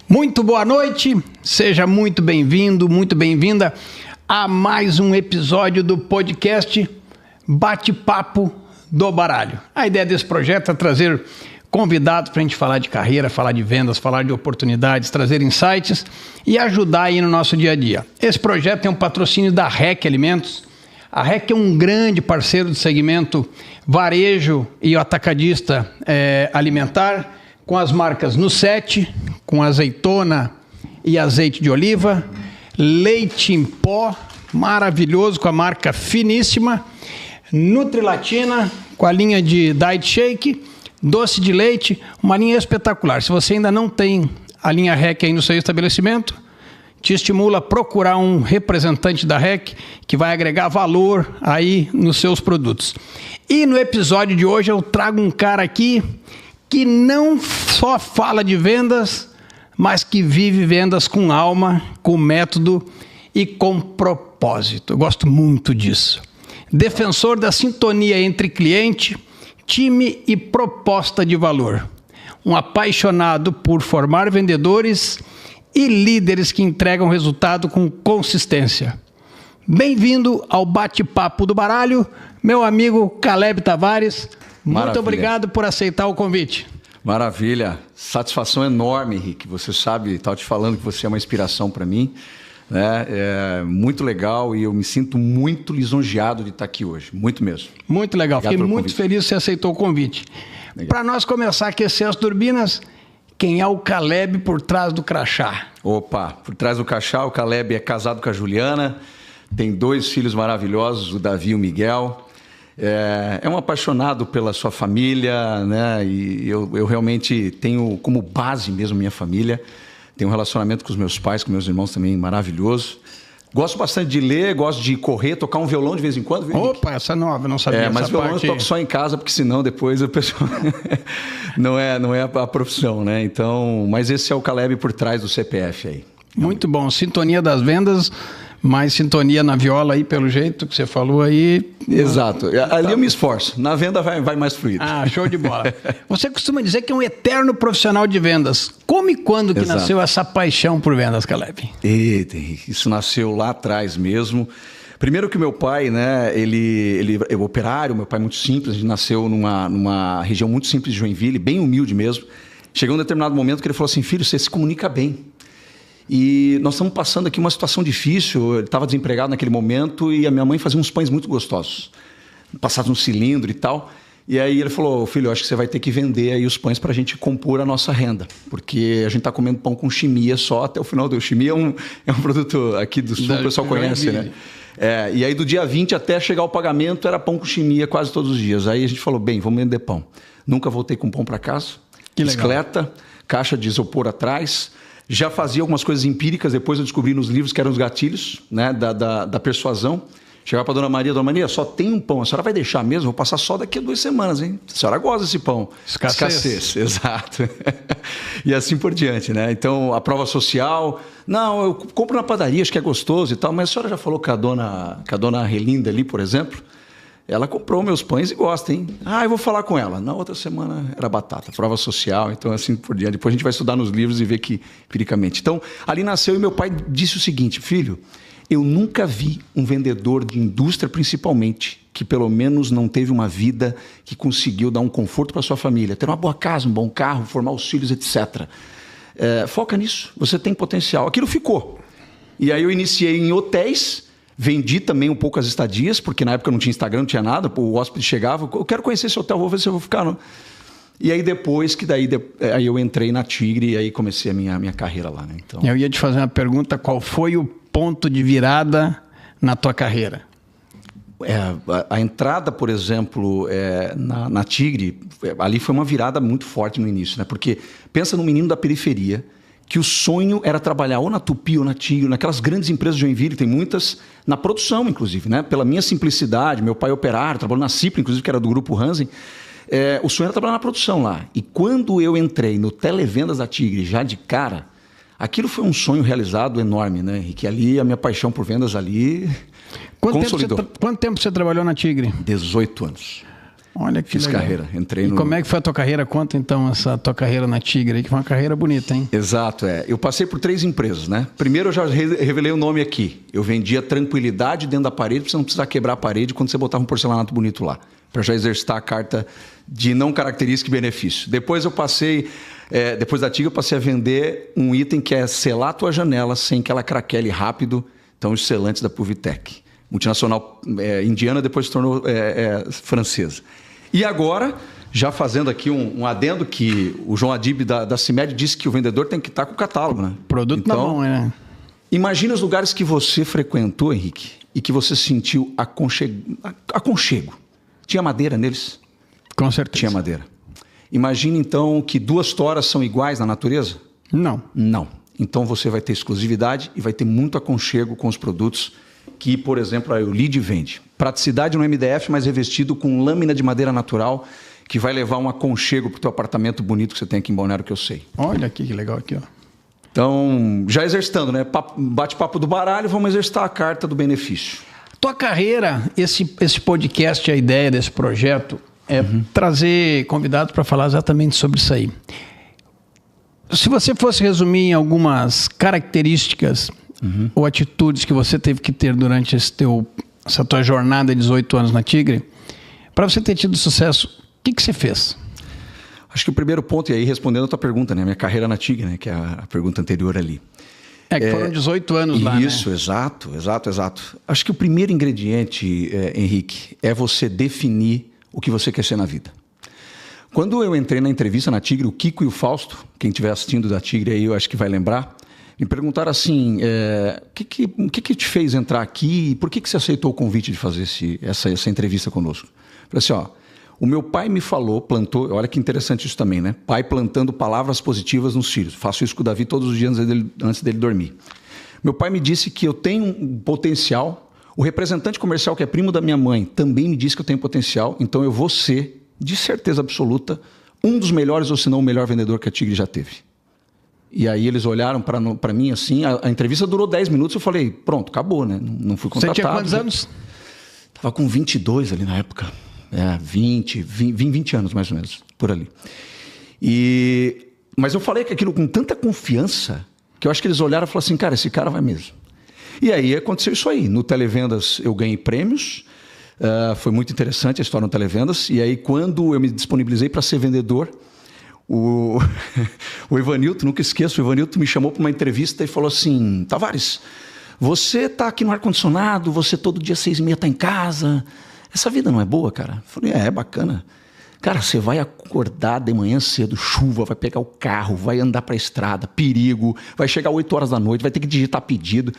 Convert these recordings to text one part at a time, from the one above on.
Muito boa noite, seja muito bem-vindo, muito bem-vinda a mais um episódio do podcast Bate-Papo do Baralho. A ideia desse projeto é trazer convidados para a gente falar de carreira, falar de vendas, falar de oportunidades, trazer insights e ajudar aí no nosso dia a dia. Esse projeto tem um patrocínio da REC Alimentos. A REC é um grande parceiro do segmento varejo e atacadista alimentar, com as marcas Nusete, com azeitona e azeite de oliva, leite em pó, maravilhoso, com a marca Finíssima, Nutrilatina, com a linha de Diet Shake, doce de leite, uma linha espetacular. Se você ainda não tem a linha REC aí no seu estabelecimento, te estimula a procurar um representante da REC que vai agregar valor aí nos seus produtos. E no episódio de hoje eu trago um cara aqui que não só fala de vendas, mas que vive vendas com alma, com método e com propósito. Eu gosto muito disso. Defensor da sintonia entre cliente, time e proposta de valor. Um apaixonado por formar vendedores e líderes que entregam resultado com consistência. Bem-vindo ao Bate-Papo do Baralho, meu amigo Caleb Tavares. Maravilha. Muito obrigado por aceitar o convite. Maravilha. Satisfação enorme, Henrique. Você sabe, estava te falando que você é uma inspiração para mim. Né? É muito legal e eu me sinto muito lisonjeado de estar aqui hoje. Muito mesmo. Muito legal. Obrigado. Fiquei muito feliz que você aceitou o convite. Para nós começar a aquecer as turbinas, quem é o Caleb por trás do crachá? Opa, por trás do crachá, o Caleb é casado com a Juliana, tem 2 filhos maravilhosos, o Davi e o Miguel. É um apaixonado pela sua família, né? E eu realmente tenho como base mesmo minha família. Tenho um relacionamento com os meus pais, com meus irmãos também maravilhoso. Gosto bastante de ler, gosto de correr, tocar um violão de vez em quando. Viu, Opa, essa nova, não sabia mas essa violão parte. Eu toco só em casa, porque senão depois o pessoal não é a profissão, né? Então, mas esse é o Caleb por trás do CPF aí. Muito bom, sintonia das vendas, mais sintonia na viola aí, pelo jeito que você falou aí. Exato, ali eu me esforço, na venda vai mais fluido. Ah, show de bola. Você costuma dizer que é um eterno profissional de vendas. Como e quando que nasceu essa paixão por vendas, Caleb? Eita, isso nasceu lá atrás mesmo. Primeiro que o meu pai, né, ele é operário, meu pai é muito simples, a gente nasceu numa região muito simples de Joinville, bem humilde mesmo. Chegou um determinado momento que ele falou assim, filho, você se comunica bem. E nós estamos passando aqui uma situação difícil, ele estava desempregado naquele momento e a minha mãe fazia uns pães muito gostosos, passados no cilindro e tal. E aí ele falou, filho, eu acho que você vai ter que vender aí os pães para a gente compor a nossa renda, porque a gente está comendo pão com chimia só até o final do... Chimia é um produto aqui do sul, o pessoal conhece, né? E aí do dia 20 até chegar o pagamento era pão com chimia quase todos os dias. Aí a gente falou, bem, vamos vender pão. Nunca voltei com pão para casa, bicicleta, caixa de isopor atrás. Já fazia algumas coisas empíricas, depois eu descobri nos livros que eram os gatilhos, né, da persuasão. Chegava para a Dona Maria, só tem um pão, a senhora vai deixar mesmo? Vou passar só daqui a 2 semanas, hein? A senhora gosta desse pão. Escassez, exato. E assim por diante, né? Então, a prova social, não, eu compro na padaria, acho que é gostoso e tal, mas a senhora já falou com a dona Relinda ali, por exemplo? Ela comprou meus pães e gosta, hein? Ah, eu vou falar com ela. Na outra semana era batata, prova social, então assim por diante. Depois a gente vai estudar nos livros e ver que, empiricamente. Então, ali nasceu e meu pai disse o seguinte, filho, eu nunca vi um vendedor de indústria, principalmente, que pelo menos não teve uma vida que conseguiu dar um conforto para sua família, ter uma boa casa, um bom carro, formar os filhos, etc. Foca nisso, você tem potencial. Aquilo ficou. E aí eu iniciei em hotéis. Vendi também um pouco as estadias, porque na época não tinha Instagram, não tinha nada. O hóspede chegava, eu quero conhecer esse hotel, vou ver se eu vou ficar. Não. E aí depois aí eu entrei na Tigre e aí comecei a minha carreira lá. Né? Então... Eu ia te fazer uma pergunta, qual foi o ponto de virada na tua carreira? A entrada, por exemplo, na Tigre, ali foi uma virada muito forte no início, né? Porque pensa num menino da periferia, que o sonho era trabalhar ou na Tupi ou na Tigre, naquelas grandes empresas de Joinville, tem muitas, na produção, inclusive, né? Pela minha simplicidade, meu pai operário, trabalhou na Cipla, inclusive, que era do Grupo Hansen, o sonho era trabalhar na produção lá. E quando eu entrei no Televendas da Tigre, já de cara, aquilo foi um sonho realizado enorme, né? E que ali, a minha paixão por vendas ali consolidou. Quanto tempo você trabalhou na Tigre? 18 anos. Olha que Fiz legal. carreira, entrei no... E como é que foi a tua carreira? Conta então essa tua carreira na Tigre, que foi uma carreira bonita, hein? Exato, Eu passei por 3 empresas, né? Primeiro eu já revelei o nome aqui. Eu vendia tranquilidade dentro da parede, pra você não precisar quebrar a parede quando você botava um porcelanato bonito lá. Para já exercitar a carta de não característica e benefício. Depois eu passei, depois da Tigre eu passei a vender um item que é selar a tua janela sem que ela craquele rápido. Então os selantes da Puvitec. Multinacional indiana, depois se tornou francesa. E agora, já fazendo aqui um adendo, que o João Adib da CIMED disse que o vendedor tem que estar com o catálogo, né? Produto então, na mão, né? Imagina os lugares que você frequentou, Henrique, e que você sentiu aconchego. Tinha madeira neles? Com certeza. Tinha madeira. Imagina então que 2 toras são iguais na natureza? Não. Não. Então você vai ter exclusividade e vai ter muito aconchego com os produtos que, por exemplo, a Eulide vende. Praticidade no MDF, mas revestido com lâmina de madeira natural, que vai levar um aconchego para o teu apartamento bonito que você tem aqui em Balneário, que eu sei. Olha aqui que legal aqui, ó. Então, já exercitando, né? Bate-papo do baralho, vamos exercitar a carta do benefício. Tua carreira, esse podcast, a ideia desse projeto é trazer convidados para falar exatamente sobre isso aí. Se você fosse resumir em algumas características ou atitudes que você teve que ter durante essa tua jornada de 18 anos na Tigre, para você ter tido sucesso, o que você fez? Acho que o primeiro ponto, e aí respondendo a tua pergunta, né? Minha carreira na Tigre, né? Que é a pergunta anterior ali. Que foram 18 anos lá, né? Isso, exato. Acho que o primeiro ingrediente, Henrique, é você definir o que você quer ser na vida. Quando eu entrei na entrevista na Tigre, o Kiko e o Fausto, quem estiver assistindo da Tigre aí, eu acho que vai lembrar, me perguntaram assim, o que te fez entrar aqui e por que você aceitou o convite de fazer essa entrevista conosco? Eu falei assim, o meu pai me falou, plantou, olha que interessante isso também, né? Pai plantando palavras positivas nos filhos. Faço isso com o Davi todos os dias antes dele dormir. Meu pai me disse que eu tenho um potencial. O representante comercial, que é primo da minha mãe, também me disse que eu tenho potencial. Então eu vou ser, de certeza absoluta, um dos melhores, ou se não o melhor vendedor que a Tigre já teve. E aí eles olharam para mim assim, a entrevista durou 10 minutos, eu falei, pronto, acabou, né? Não fui contratado. Você tinha quantos anos? Tava com 22 ali na época. 20 anos mais ou menos, por ali. Mas eu falei aquilo com tanta confiança que eu acho que eles olharam e falaram assim, cara, esse cara vai mesmo. E aí aconteceu isso aí. No Televendas eu ganhei prêmios, foi muito interessante a história no Televendas. E aí quando eu me disponibilizei para ser vendedor, o Ivanilton, nunca esqueço, o Ivanilton me chamou para uma entrevista e falou assim, Tavares, você está aqui no ar-condicionado, você todo dia 6h30 está em casa... Essa vida não é boa, cara? Eu falei, é bacana. Cara, você vai acordar de manhã cedo, chuva, vai pegar o carro, vai andar para a estrada, perigo, vai chegar 8 horas da noite, vai ter que digitar pedido.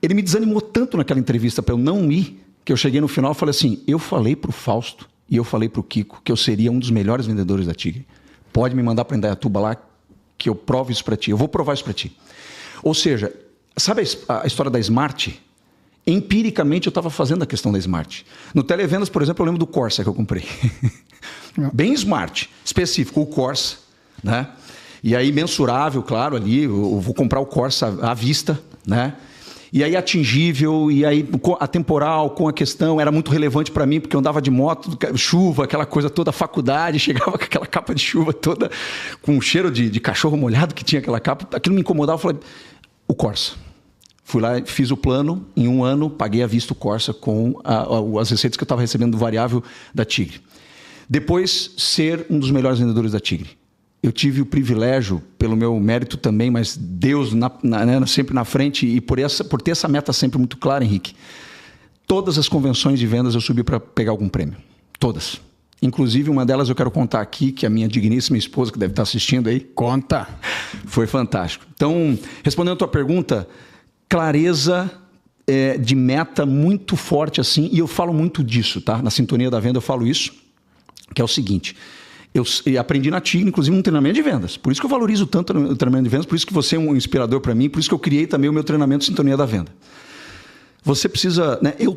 Ele me desanimou tanto naquela entrevista para eu não ir, que eu cheguei no final e falei assim, eu falei para o Fausto e eu falei para o Kiko que eu seria um dos melhores vendedores da Tigre. Pode me mandar para Indaiatuba lá que eu provo isso para ti. Eu vou provar isso para ti. Ou seja, sabe a história da Smart? Empiricamente eu estava fazendo a questão da Smart. No Televendas, por exemplo, eu lembro do Corsa que eu comprei. Bem Smart, específico, o Corsa, né? E aí mensurável, claro, ali, eu vou comprar o Corsa à vista, né? E aí atingível, e aí a temporal com a questão era muito relevante para mim, porque eu andava de moto, chuva, aquela coisa toda, faculdade, chegava com aquela capa de chuva toda, com um cheiro de cachorro molhado que tinha aquela capa, aquilo me incomodava, eu falei, o Corsa. Fui lá, fiz o plano, em 1 ano, paguei à vista o Corsa com as receitas que eu estava recebendo do variável da Tigre. Depois, ser um dos melhores vendedores da Tigre. Eu tive o privilégio, pelo meu mérito também, mas Deus sempre na frente, e por ter essa meta sempre muito clara, Henrique, todas as convenções de vendas eu subi para pegar algum prêmio. Todas. Inclusive, uma delas eu quero contar aqui, que a minha digníssima esposa, que deve estar assistindo aí... Conta! Foi fantástico. Então, respondendo a tua pergunta... Clareza de meta muito forte assim, e eu falo muito disso, tá? Na Sintonia da Venda eu falo isso, que é o seguinte, eu aprendi na Tigre, inclusive, um treinamento de vendas, por isso que eu valorizo tanto o treinamento de vendas, por isso que você é um inspirador para mim, por isso que eu criei também o meu treinamento Sintonia da Venda. Você precisa, né? Eu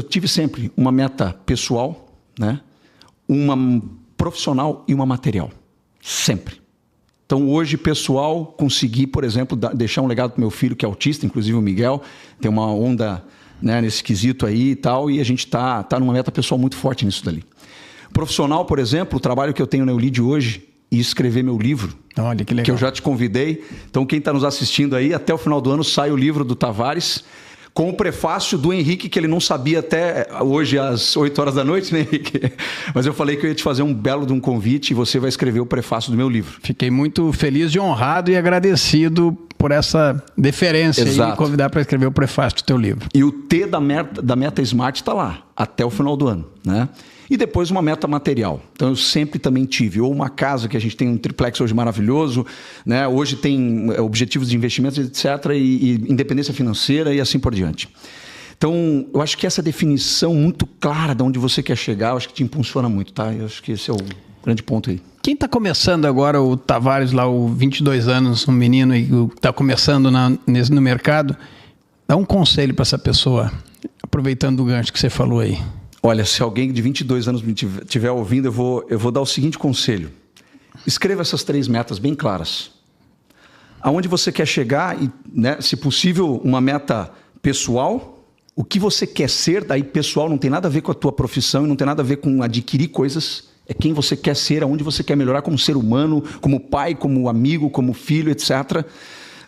tive sempre uma meta pessoal, né? Uma profissional e uma material, sempre. Então, hoje, pessoal, consegui, por exemplo, deixar um legado para o meu filho, que é autista, inclusive o Miguel, tem uma onda, né, nesse quesito aí e tal, e a gente tá numa meta pessoal muito forte nisso dali. Profissional, por exemplo, o trabalho que eu tenho na Eulead hoje e escrever meu livro. Olha que legal. Que eu já te convidei. Então, quem está nos assistindo aí, até o final do ano sai o livro do Tavares, com o prefácio do Henrique, que ele não sabia até hoje às 8 horas da noite, né, Henrique? Mas eu falei que eu ia te fazer um belo de um convite e você vai escrever o prefácio do meu livro. Fiquei muito feliz e honrado e agradecido por essa deferência e me convidar para escrever o prefácio do teu livro. E o T da Meta Smart está lá, até o final do ano, né? E depois uma meta material. Então eu sempre também tive, ou uma casa, que a gente tem um triplex hoje maravilhoso, né? Hoje tem objetivos de investimentos, etc., e independência financeira e assim por diante. Então, eu acho que essa definição muito clara de onde você quer chegar, eu acho que te impulsiona muito, tá? Eu acho que esse é o grande ponto aí. Quem está começando agora, o Tavares, lá, o 22 anos, um menino e está começando no mercado, dá um conselho para essa pessoa, aproveitando o gancho que você falou aí. Olha, se alguém de 22 anos me estiver ouvindo, eu vou dar o seguinte conselho. Escreva essas 3 metas bem claras. Aonde você quer chegar e, né, se possível, uma meta pessoal. O que você quer ser, daí pessoal, não tem nada a ver com a tua profissão e não tem nada a ver com adquirir coisas. É quem você quer ser, aonde você quer melhorar como ser humano, como pai, como amigo, como filho, etc.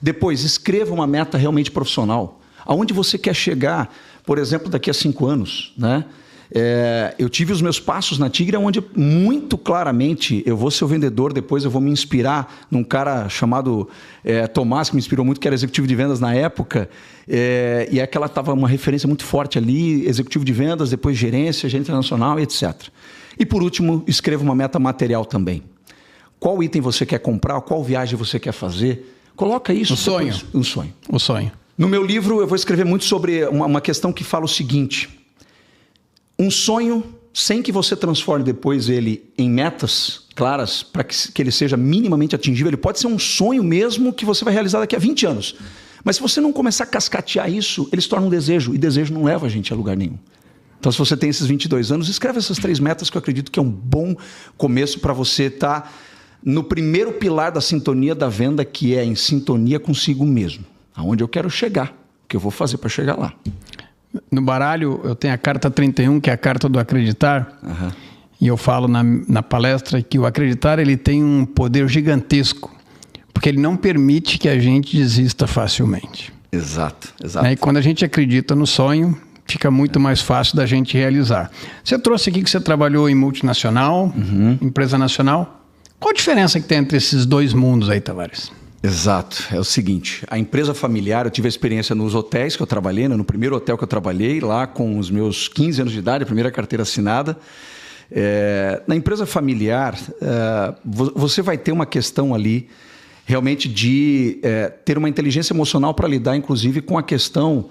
Depois, escreva uma meta realmente profissional. Aonde você quer chegar, por exemplo, daqui a 5 anos, né? Eu tive os meus passos na Tigre, onde muito claramente eu vou ser o vendedor, depois eu vou me inspirar num cara chamado Tomás, que me inspirou muito, que era executivo de vendas na época, e aquela estava uma referência muito forte ali, executivo de vendas, depois gerência, gerente internacional, etc. E por último, escreva uma meta material também. Qual item você quer comprar, qual viagem você quer fazer, coloca isso. Um sonho. Um sonho. O sonho. No meu livro eu vou escrever muito sobre uma questão que fala o seguinte: um sonho, sem que você transforme depois ele em metas claras, para que ele seja minimamente atingível, ele pode ser um sonho mesmo que você vai realizar daqui a 20 anos. Mas se você não começar a cascatear isso, ele se torna um desejo, e desejo não leva a gente a lugar nenhum. Então, se você tem esses 22 anos, escreve essas 3 metas que eu acredito que é um bom começo para você estar no primeiro pilar da sintonia da venda, que é em sintonia consigo mesmo. Aonde eu quero chegar, o que eu vou fazer para chegar lá. No baralho, eu tenho a carta 31, que é a carta do acreditar. Uhum. E eu falo na palestra que o acreditar ele tem um poder gigantesco, porque ele não permite que a gente desista facilmente. Exato, exato. E quando a gente acredita no sonho, fica muito mais fácil da gente realizar. Você trouxe aqui que você trabalhou em multinacional, empresa nacional. Qual a diferença que tem entre esses 2 mundos aí, Tavares? Exato, é o seguinte, a empresa familiar, eu tive a experiência nos hotéis que eu trabalhei, né? No primeiro hotel que eu trabalhei, lá com os meus 15 anos de idade, a primeira carteira assinada. Na empresa familiar, você vai ter uma questão ali realmente de ter uma inteligência emocional para lidar, inclusive, com a questão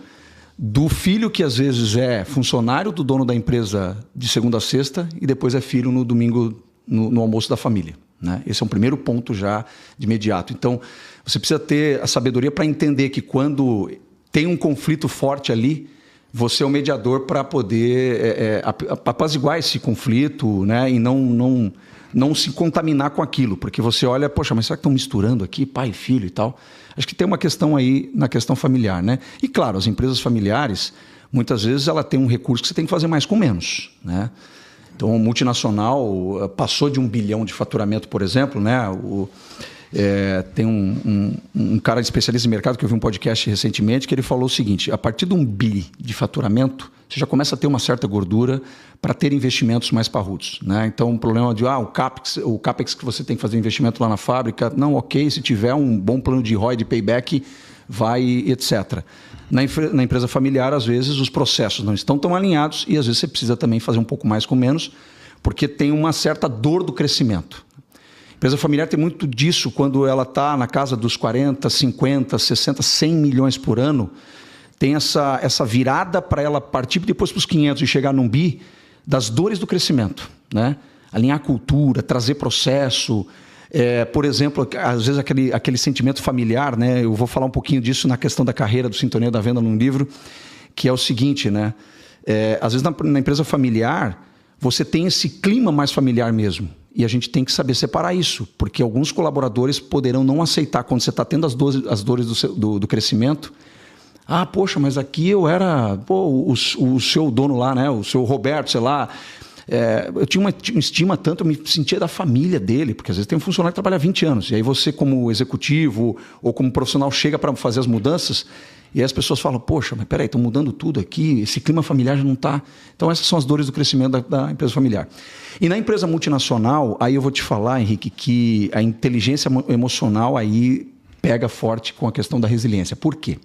do filho que às vezes é funcionário do dono da empresa de segunda a sexta e depois é filho no domingo no almoço da família. Né? Esse é um primeiro ponto já de imediato. Então, você precisa ter a sabedoria para entender que quando tem um conflito forte ali, você é o mediador para poder apaziguar esse conflito, né? E não se contaminar com aquilo, porque você olha, poxa, mas será que estão misturando aqui pai e filho e tal? Acho que tem uma questão aí na questão familiar, né? E claro, as empresas familiares, muitas vezes ela tem um recurso que você tem que fazer mais com menos, né? Então, o multinacional passou de 1 bilhão de faturamento, por exemplo, né? Tem um cara especialista em mercado que eu vi um podcast recentemente que ele falou o seguinte: a partir de 1 bi de faturamento, você já começa a ter uma certa gordura para ter investimentos mais parrudos, né? Então, o problema de o CAPEX que você tem que fazer investimento lá na fábrica, não, ok, se tiver um bom plano de ROI, de payback, vai, etc. Na empresa familiar, às vezes, os processos não estão tão alinhados e, às vezes, você precisa também fazer um pouco mais com menos, porque tem uma certa dor do crescimento. A empresa familiar tem muito disso quando ela está na casa dos 40, 50, 60, 100 milhões por ano. Tem essa virada para ela partir depois para os 500 e chegar num bi das dores do crescimento, né? Alinhar a cultura, trazer processo. Por exemplo, às vezes aquele sentimento familiar, né? Eu vou falar um pouquinho disso na questão da carreira do Sintonia da Venda num livro, que é o seguinte, né? Às vezes na empresa familiar você tem esse clima mais familiar mesmo, e a gente tem que saber separar isso, porque alguns colaboradores poderão não aceitar quando você está tendo as dores do crescimento. Ah, poxa, mas aqui eu era o seu dono lá, né? O seu Roberto, sei lá. eu tinha uma estima tanto, eu me sentia da família dele, porque às vezes tem um funcionário que trabalha 20 anos, e aí você como executivo ou como profissional chega para fazer as mudanças, e aí as pessoas falam, poxa, mas peraí, estão mudando tudo aqui, esse clima familiar já não está... Então essas são as dores do crescimento da empresa familiar. E na empresa multinacional, aí eu vou te falar, Henrique, que a inteligência emocional aí pega forte com a questão da resiliência. Por quê?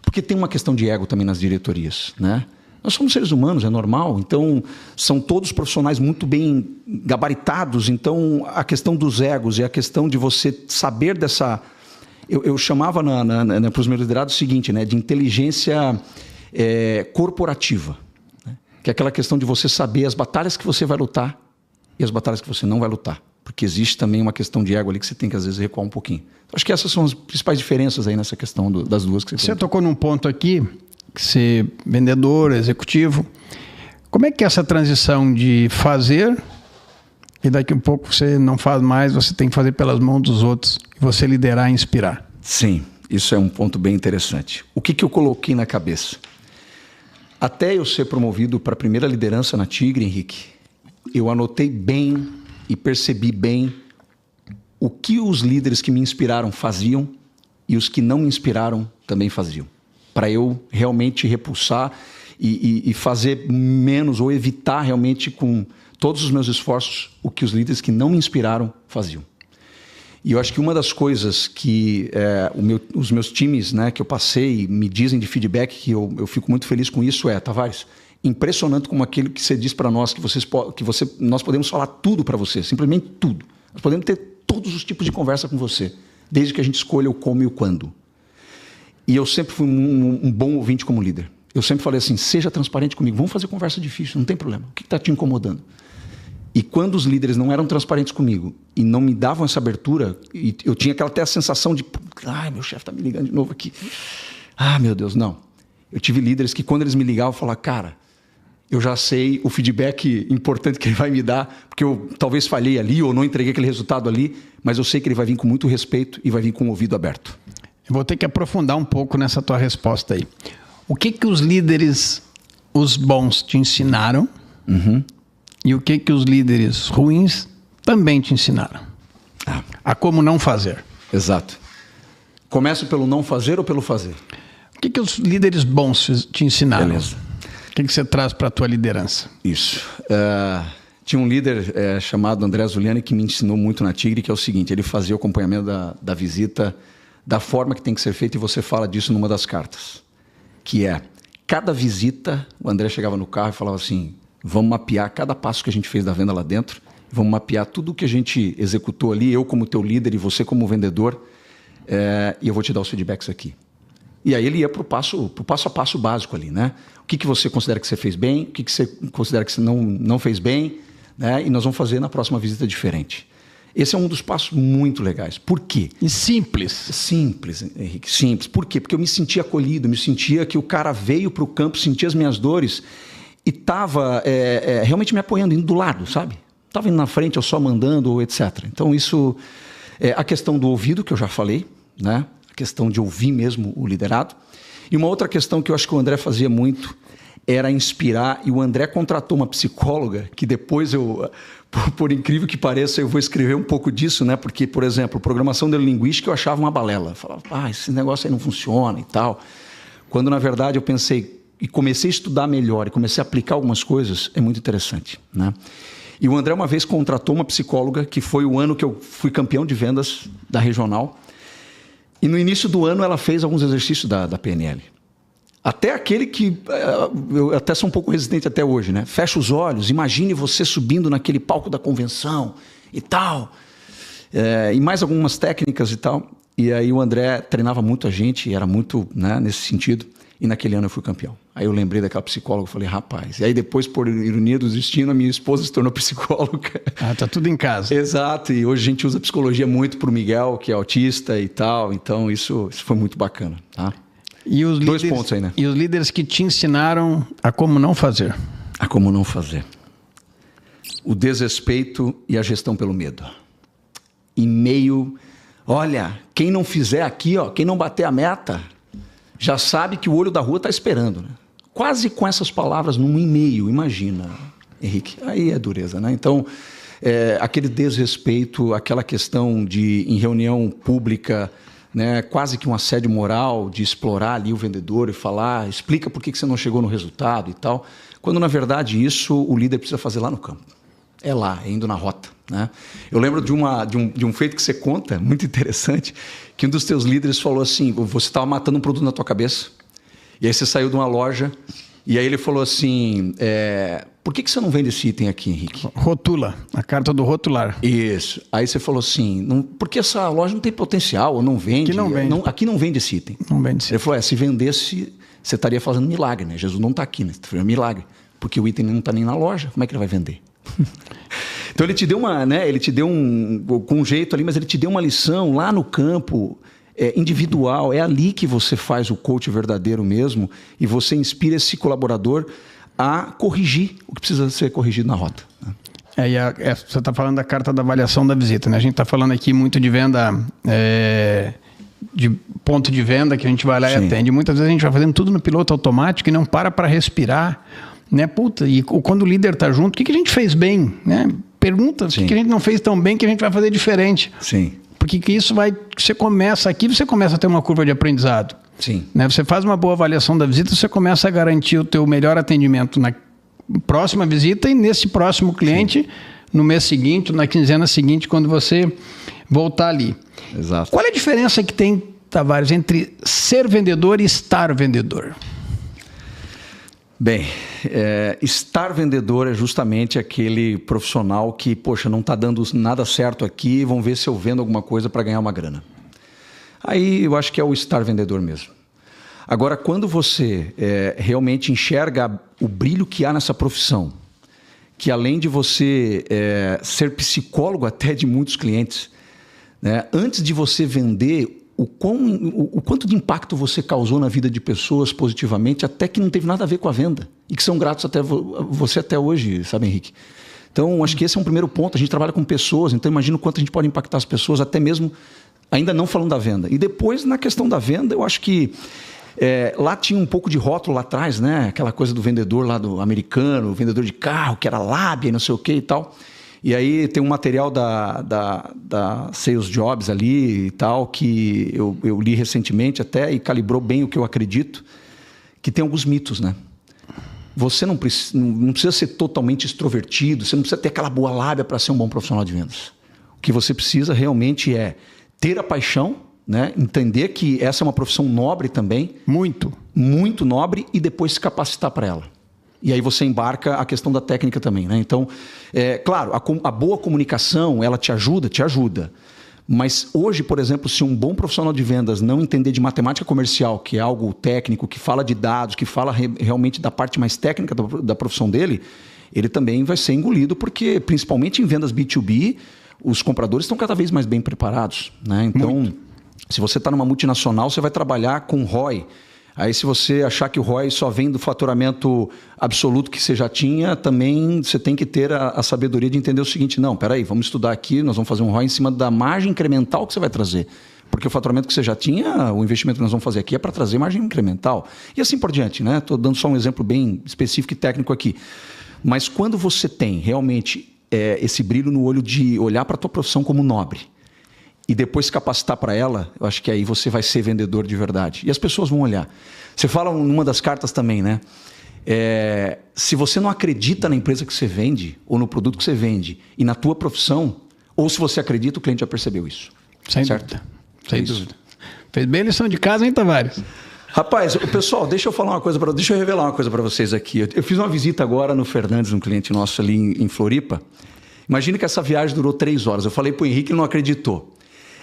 Porque tem uma questão de ego também nas diretorias, né? Nós somos seres humanos, é normal, então são todos profissionais muito bem gabaritados, então a questão dos egos e a questão de você saber dessa... Eu chamava para os meus liderados o seguinte, né, de inteligência corporativa, né? Que é aquela questão de você saber as batalhas que você vai lutar e as batalhas que você não vai lutar, porque existe também uma questão de ego ali que você tem que às vezes recuar um pouquinho. Então, acho que essas são as principais diferenças aí nessa questão das duas que você tocou num ponto aqui, ser vendedor, executivo. Como é que é essa transição de fazer e daqui a um pouco você não faz mais, você tem que fazer pelas mãos dos outros e você liderar e inspirar? Sim, isso é um ponto bem interessante. O que eu coloquei na cabeça? Até eu ser promovido para a primeira liderança na Tigre, Henrique, eu anotei bem e percebi bem o que os líderes que me inspiraram faziam e os que não me inspiraram também faziam, para eu realmente repulsar e fazer menos ou evitar realmente com todos os meus esforços o que os líderes que não me inspiraram faziam. E eu acho que uma das coisas que os meus times, né, que eu passei me dizem de feedback, que eu fico muito feliz com isso, Tavares, impressionante como aquilo que você diz para nós, nós podemos falar tudo para você, simplesmente tudo. Nós podemos ter todos os tipos de conversa com você, desde que a gente escolha o como e o quando. E eu sempre fui um bom ouvinte como líder. Eu sempre falei assim, seja transparente comigo, vamos fazer conversa difícil, não tem problema. O que está te incomodando? E quando os líderes não eram transparentes comigo e não me davam essa abertura, e eu tinha até a sensação de, meu chefe está me ligando de novo aqui. Meu Deus, não. Eu tive líderes que quando eles me ligavam, eu falava, cara, eu já sei o feedback importante que ele vai me dar, porque eu talvez falhei ali ou não entreguei aquele resultado ali, mas eu sei que ele vai vir com muito respeito e vai vir com o ouvido aberto. Eu vou ter que aprofundar um pouco nessa tua resposta aí. O que os líderes, os bons, te ensinaram? E o que os líderes ruins também te ensinaram? A como não fazer. Exato. Começo pelo não fazer ou pelo fazer? O que os líderes bons te ensinaram? Beleza. O que você traz para a tua liderança? Isso. Tinha um líder chamado André Zuliani que me ensinou muito na Tigre, que é o seguinte, ele fazia o acompanhamento da visita da forma que tem que ser feito, e você fala disso numa das cartas, que é, cada visita, o André chegava no carro e falava assim, vamos mapear cada passo que a gente fez da venda lá dentro, vamos mapear tudo o que a gente executou ali, eu como teu líder e você como vendedor, e eu vou te dar os feedbacks aqui. E aí ele ia para o passo a passo básico ali, né? O que você considera que você fez bem, o que você considera que você não fez bem, né? E nós vamos fazer na próxima visita diferente. Esse é um dos passos muito legais. Por quê? E simples. Simples, Henrique, simples. Por quê? Porque eu me sentia acolhido, me sentia que o cara veio para o campo, sentia as minhas dores e estava realmente me apoiando, indo do lado, sabe? Estava indo na frente, eu só mandando, etc. Então isso é a questão do ouvido, que eu já falei, né? A questão de ouvir mesmo o liderado. E uma outra questão que eu acho que o André fazia muito era inspirar, e o André contratou uma psicóloga que depois por incrível que pareça, eu vou escrever um pouco disso, né? Porque, por exemplo, programação neurolinguística eu achava uma balela. Eu falava, esse negócio aí não funciona e tal. Quando, na verdade, eu pensei e comecei a estudar melhor e comecei a aplicar algumas coisas, é muito interessante, né? E o André uma vez contratou uma psicóloga, que foi o ano que eu fui campeão de vendas da regional. E no início do ano ela fez alguns exercícios da PNL. Até aquele que eu até sou um pouco resistente até hoje, né? Fecha os olhos, imagine você subindo naquele palco da convenção e tal. E mais algumas técnicas e tal. E aí o André treinava muito a gente, era muito, né, nesse sentido. E naquele ano eu fui campeão. Aí eu lembrei daquela psicóloga, falei, rapaz. E aí depois, por ironia do destino, a minha esposa se tornou psicóloga. Tá tudo em casa. Exato. E hoje a gente usa psicologia muito pro Miguel, que é autista e tal. Então isso foi muito bacana, tá? E os Dois pontos aí, né? E os líderes que te ensinaram a como não fazer? A como não fazer. O desrespeito e a gestão pelo medo. E meio... Olha, quem não fizer aqui, quem não bater a meta, já sabe que o olho da rua está esperando, né? Quase com essas palavras num e-mail, imagina. Henrique, aí é dureza, né? Então, aquele desrespeito, aquela questão de, em reunião pública, né, quase que um assédio moral, de explorar ali o vendedor e falar, explica por que você não chegou no resultado e tal, quando na verdade isso o líder precisa fazer lá no campo. É lá, é indo na rota, né? Eu lembro de um feito que você conta, muito interessante, que um dos teus líderes falou assim, você estava matando um produto na tua cabeça, e aí você saiu de uma loja, e aí ele falou assim, por que você não vende esse item aqui, Henrique? Rotula, a carta do rotular. Isso. Aí você falou assim, porque essa loja não tem potencial, ou não vende. Aqui não vende. Aqui não vende esse item. Não vende esse item. Ele falou, se vendesse, você estaria fazendo milagre, né? Jesus não está aqui, né? Você está fazendo milagre. Porque o item não está nem na loja, como é que ele vai vender? Então ele te deu com um jeito ali, mas ele te deu uma lição lá no campo, individual. É ali que você faz o coach verdadeiro mesmo e você inspira esse colaborador a corrigir o que precisa ser corrigido na rota. Você está falando da carta da avaliação da visita, né? A gente está falando aqui muito de venda, de ponto de venda que a gente vai lá e atende. Muitas vezes a gente vai fazendo tudo no piloto automático e não para respirar, né? Puta, e quando o líder está junto, o que a gente fez bem, né? Pergunta o que a gente não fez tão bem que a gente vai fazer diferente. Sim. Porque isso você começa a ter uma curva de aprendizado. Sim. Né? Você faz uma boa avaliação da visita, você começa a garantir o teu melhor atendimento na próxima visita e nesse próximo cliente, no mês seguinte, na quinzena seguinte, quando você voltar ali. Exato. Qual é a diferença que tem, Tavares, entre ser vendedor e estar vendedor? Bem, estar vendedor é justamente aquele profissional que, poxa, não está dando nada certo aqui, vamos ver se eu vendo alguma coisa para ganhar uma grana. Aí eu acho que é o estar vendedor mesmo. Agora, quando você realmente enxerga o brilho que há nessa profissão, que além de você ser psicólogo até de muitos clientes, né, antes de você vender, o quanto de impacto você causou na vida de pessoas positivamente, até que não teve nada a ver com a venda, e que são gratos até você até hoje, sabe, Henrique? Então, acho que esse é um primeiro ponto. A gente trabalha com pessoas, então imagina o quanto a gente pode impactar as pessoas, até mesmo ainda não falando da venda. E depois, na questão da venda, eu acho que lá tinha um pouco de rótulo lá atrás, né? Aquela coisa do vendedor lá do americano, o vendedor de carro, que era lábia e não sei o que e tal. E aí tem um material da Sales Jobs ali e tal, que eu li recentemente até e calibrou bem o que eu acredito, que tem alguns mitos, né? Você não precisa ser totalmente extrovertido, você não precisa ter aquela boa lábia para ser um bom profissional de vendas. O que você precisa realmente é ter a paixão, né? Entender que essa é uma profissão nobre também. Muito. Muito nobre, e depois se capacitar para ela. E aí você embarca a questão da técnica também, né? Então, claro, a boa comunicação, ela te ajuda. Mas hoje, por exemplo, se um bom profissional de vendas não entender de matemática comercial, que é algo técnico, que fala de dados, que fala realmente da parte mais técnica da profissão dele, ele também vai ser engolido, porque principalmente em vendas B2B, os compradores estão cada vez mais bem preparados, né? Então, se você está numa multinacional, você vai trabalhar com ROI. Aí, se você achar que o ROI só vem do faturamento absoluto que você já tinha, também você tem que ter a sabedoria de entender o seguinte: não, peraí, vamos estudar aqui, nós vamos fazer um ROI em cima da margem incremental que você vai trazer. Porque o faturamento que você já tinha, o investimento que nós vamos fazer aqui é para trazer margem incremental. E assim por diante, né? Estou dando só um exemplo bem específico e técnico aqui. Mas quando você tem realmente esse brilho no olho de olhar para a tua profissão como nobre, e depois se capacitar para ela, eu acho que aí você vai ser vendedor de verdade. E as pessoas vão olhar. Você fala numa das cartas também, né? Se você não acredita na empresa que você vende, ou no produto que você vende, e na tua profissão, ou se você acredita, o cliente já percebeu isso. Sem dúvida. Sem dúvida. Fez bem a lição de casa, hein, Tavares? Rapaz, pessoal, deixa eu revelar uma coisa para vocês aqui. Eu fiz uma visita agora no Fernandes, um cliente nosso ali em Floripa. Imagina que essa viagem durou 3 horas. Eu falei para o Henrique, ele não acreditou.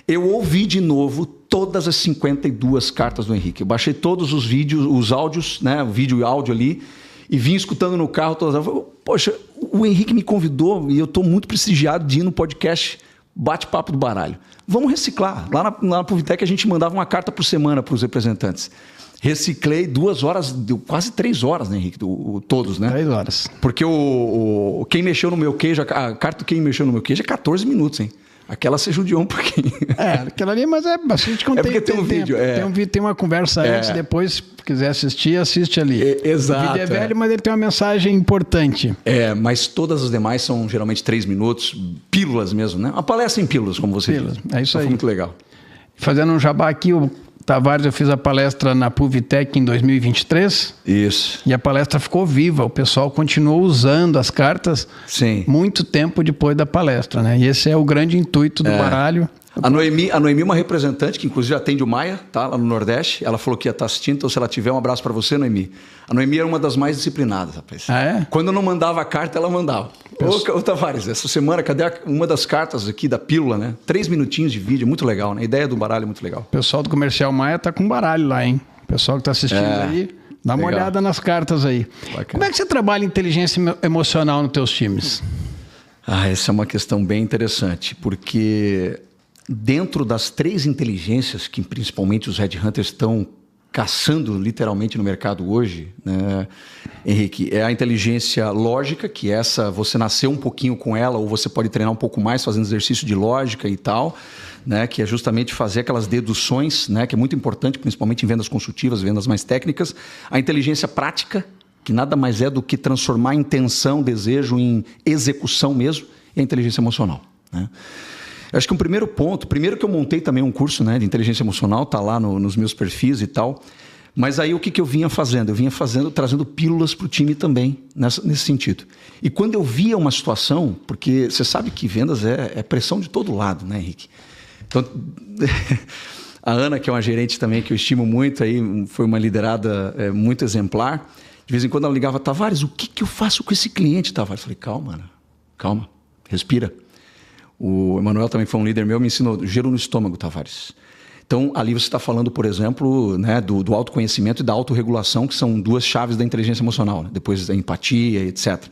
Eu ouvi de novo todas as 52 cartas do Henrique. Eu baixei todos os vídeos, os áudios, né? O vídeo e áudio ali, e vim escutando no carro todas as vezes. Poxa, o Henrique me convidou e eu estou muito prestigiado de ir no podcast Bate-Papo do Baralho. Vamos reciclar. Lá na Puvitec a gente mandava uma carta por semana para os representantes. Reciclei 2 horas, quase 3 horas, né, Henrique? Todos, né? 3 horas. Porque quem mexeu no meu queijo, a carta do quem mexeu no meu queijo é 14 minutos, hein? Aquela você judiou um pouquinho. Aquela ali, mas é bastante conteúdo. É porque tem um vídeo. Tem uma conversa antes, depois, se quiser assistir, assiste ali. Exato. O vídeo é velho, mas ele tem uma mensagem importante. Mas todas as demais são geralmente 3 minutos, pílulas mesmo, né? Uma palestra em pílulas, como você diz. É isso aí. Foi muito legal. Fazendo um jabá aqui, o Tavares, eu fiz a palestra na Puvitec em 2023. Isso. E a palestra ficou viva. O pessoal continuou usando as cartas muito tempo depois da palestra, né? E esse é o grande intuito do baralho. A Noemi é uma representante que inclusive atende o Maia, tá? Lá no Nordeste. Ela falou que ia estar assistindo, então se ela tiver, um abraço para você, Noemi. A Noemi era uma das mais disciplinadas, rapaz. Quando eu não mandava a carta, ela mandava. Ô Tavares, essa semana, cadê uma das cartas aqui da pílula, né? 3 minutinhos de vídeo, muito legal, né? A ideia do baralho é muito legal. O pessoal do Comercial Maia tá com baralho lá, hein? O pessoal que tá assistindo aí, dá uma olhada nas cartas aí. Bacana. Como é que você trabalha inteligência emocional nos teus times? Essa é uma questão bem interessante, porque dentro das 3 inteligências que principalmente os headhunters estão caçando literalmente no mercado hoje, né, Henrique, é a inteligência lógica, que essa você nasceu um pouquinho com ela, ou você pode treinar um pouco mais fazendo exercício de lógica e tal, né, que é justamente fazer aquelas deduções, né, que é muito importante, principalmente em vendas consultivas, vendas mais técnicas. A inteligência prática, que nada mais é do que transformar intenção, desejo em execução mesmo, e a inteligência emocional, né? Eu acho que primeiro que eu montei também um curso, né, de inteligência emocional, tá lá nos meus perfis e tal, mas aí o que eu vinha fazendo? Eu vinha trazendo pílulas para o time também, nesse sentido. E quando eu via uma situação, porque você sabe que vendas é pressão de todo lado, né, Henrique? Então, a Ana, que é uma gerente também que eu estimo muito, aí, foi uma liderada muito exemplar, de vez em quando ela ligava, Tavares, o que eu faço com esse cliente, Tavares? Eu falei, calma, Ana, calma, respira. O Emanuel também foi um líder meu, me ensinou gelo no estômago, Tavares. Então, ali você está falando, por exemplo, né, do autoconhecimento e da autorregulação, que são 2 chaves da inteligência emocional, né? Depois da empatia, etc.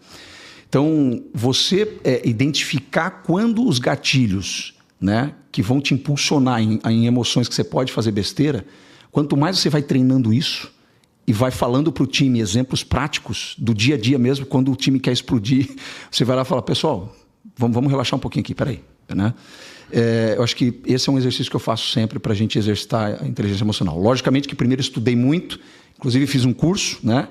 Então, você identificar quando os gatilhos, né, que vão te impulsionar em emoções que você pode fazer besteira, quanto mais você vai treinando isso e vai falando para o time exemplos práticos do dia a dia mesmo, quando o time quer explodir, você vai lá e fala, pessoal, vamos relaxar um pouquinho aqui, peraí, né? Eu acho que esse é um exercício que eu faço sempre para a gente exercitar a inteligência emocional. Logicamente que primeiro estudei muito, inclusive fiz um curso, né?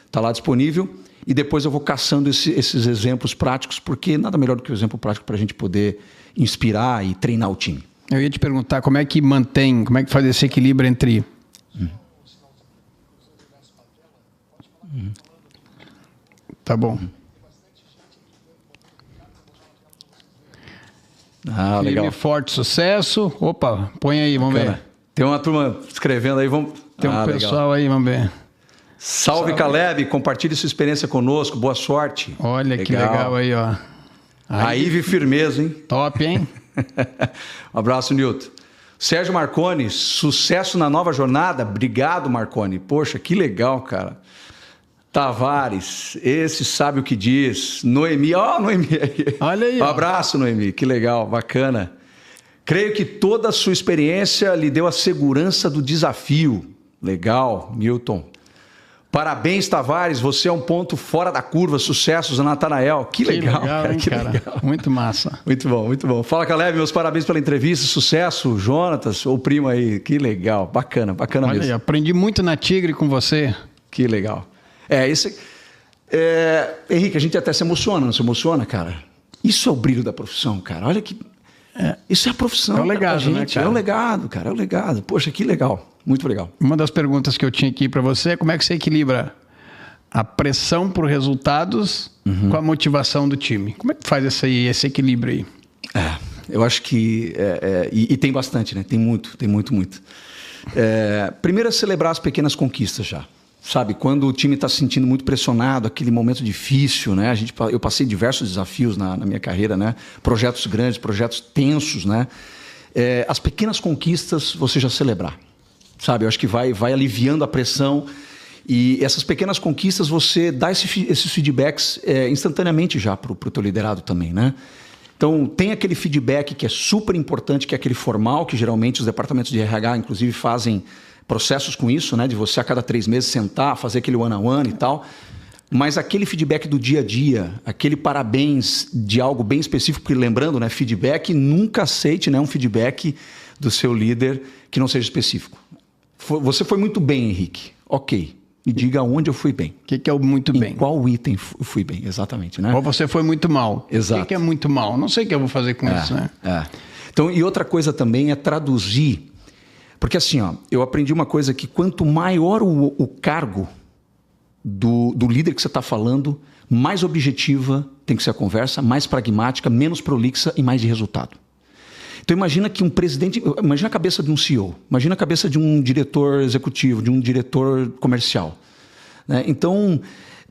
Está lá disponível, e depois eu vou caçando esses exemplos práticos, porque nada melhor do que o exemplo prático para a gente poder inspirar e treinar o time. Eu ia te perguntar como é que faz esse equilíbrio entre... Tá bom. Legal. Forte, sucesso. Opa, põe aí, vamos ver. Tem uma turma escrevendo aí, Tem um pessoal legal aí, vamos ver. Salve, Caleb, compartilhe sua experiência conosco, boa sorte. Olha legal. Que legal aí, ó. Aí firmeza, hein? Top, hein? Um abraço, Nilton. Sérgio Marconi, sucesso na nova jornada. Obrigado, Marconi. Poxa, que legal, cara. Tavares, esse sabe o que diz. Noemi, Noemi. Olha aí. Um abraço, Noemi, que legal, bacana. Creio que toda a sua experiência lhe deu a segurança do desafio. Legal, Milton. Parabéns, Tavares, você é um ponto fora da curva. Sucessos, Natanael. Que legal, cara, hein, que cara. legal. Muito massa. Muito bom, muito bom. Fala, Caleb, meus parabéns pela entrevista. Sucesso, Jonatas, o primo aí. Que legal, bacana Olha mesmo. Aí, aprendi muito na Tigre com você. Que legal. Henrique, a gente até se emociona, não se emociona, cara? Isso é o brilho da profissão, cara. Olha que... Isso é a profissão. É o legado, gente, né, cara? É o legado, cara, é o legado. Poxa, que legal. Muito legal. Uma das perguntas que eu tinha aqui para você é como é que você equilibra a pressão por resultados com a motivação do time. Como é que faz esse equilíbrio aí? Eu acho que... E tem bastante, né? Tem muito. Primeiro é celebrar as pequenas conquistas já. Sabe, quando o time está se sentindo muito pressionado, aquele momento difícil, né? Eu passei diversos desafios na minha carreira, né? Projetos grandes, projetos tensos, né? As pequenas conquistas você já celebrar, sabe? Eu acho que vai aliviando a pressão e essas pequenas conquistas você dá esses feedbacks instantaneamente já para o teu liderado também, né? Então, tem aquele feedback que é super importante, que é aquele formal, que geralmente os departamentos de RH, inclusive, fazem processos com isso, né? De você a cada 3 meses sentar, fazer aquele one-on-one e tal. Mas aquele feedback do dia a dia, aquele parabéns de algo bem específico, porque lembrando, né, feedback, nunca aceite, né, um feedback do seu líder que não seja específico. Você foi muito bem, Henrique. Ok. Me diga onde eu fui bem. O que é o muito bem? Em qual item eu fui bem, exatamente, né? Ou você foi muito mal. Exato. O que é muito mal? Não sei o que eu vou fazer com isso, né? Então, e outra coisa também é traduzir. Porque assim, ó, eu aprendi uma coisa que quanto maior o cargo do líder que você está falando, mais objetiva tem que ser a conversa, mais pragmática, menos prolixa e mais de resultado. Então imagina que um presidente, imagina a cabeça de um CEO, imagina a cabeça de um diretor executivo, de um diretor comercial, né? Então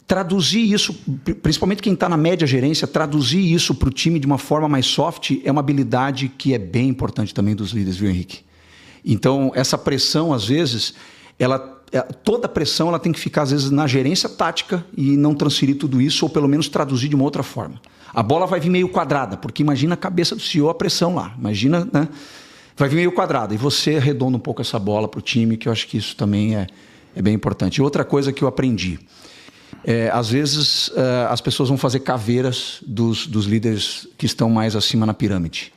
traduzir isso, principalmente quem está na média gerência, traduzir isso para o time de uma forma mais soft é uma habilidade que é bem importante também dos líderes, viu, Henrique? Então essa pressão às vezes, toda pressão ela tem que ficar às vezes na gerência tática e não transferir tudo isso ou pelo menos traduzir de uma outra forma. A bola vai vir meio quadrada, porque imagina a cabeça do CEO, a pressão lá. Imagina, né? Vai vir meio quadrada. E você arredonda um pouco essa bola para o time, que eu acho que isso também é bem importante. E outra coisa que eu aprendi. Às vezes, as pessoas vão fazer caveiras dos líderes que estão mais acima na pirâmide.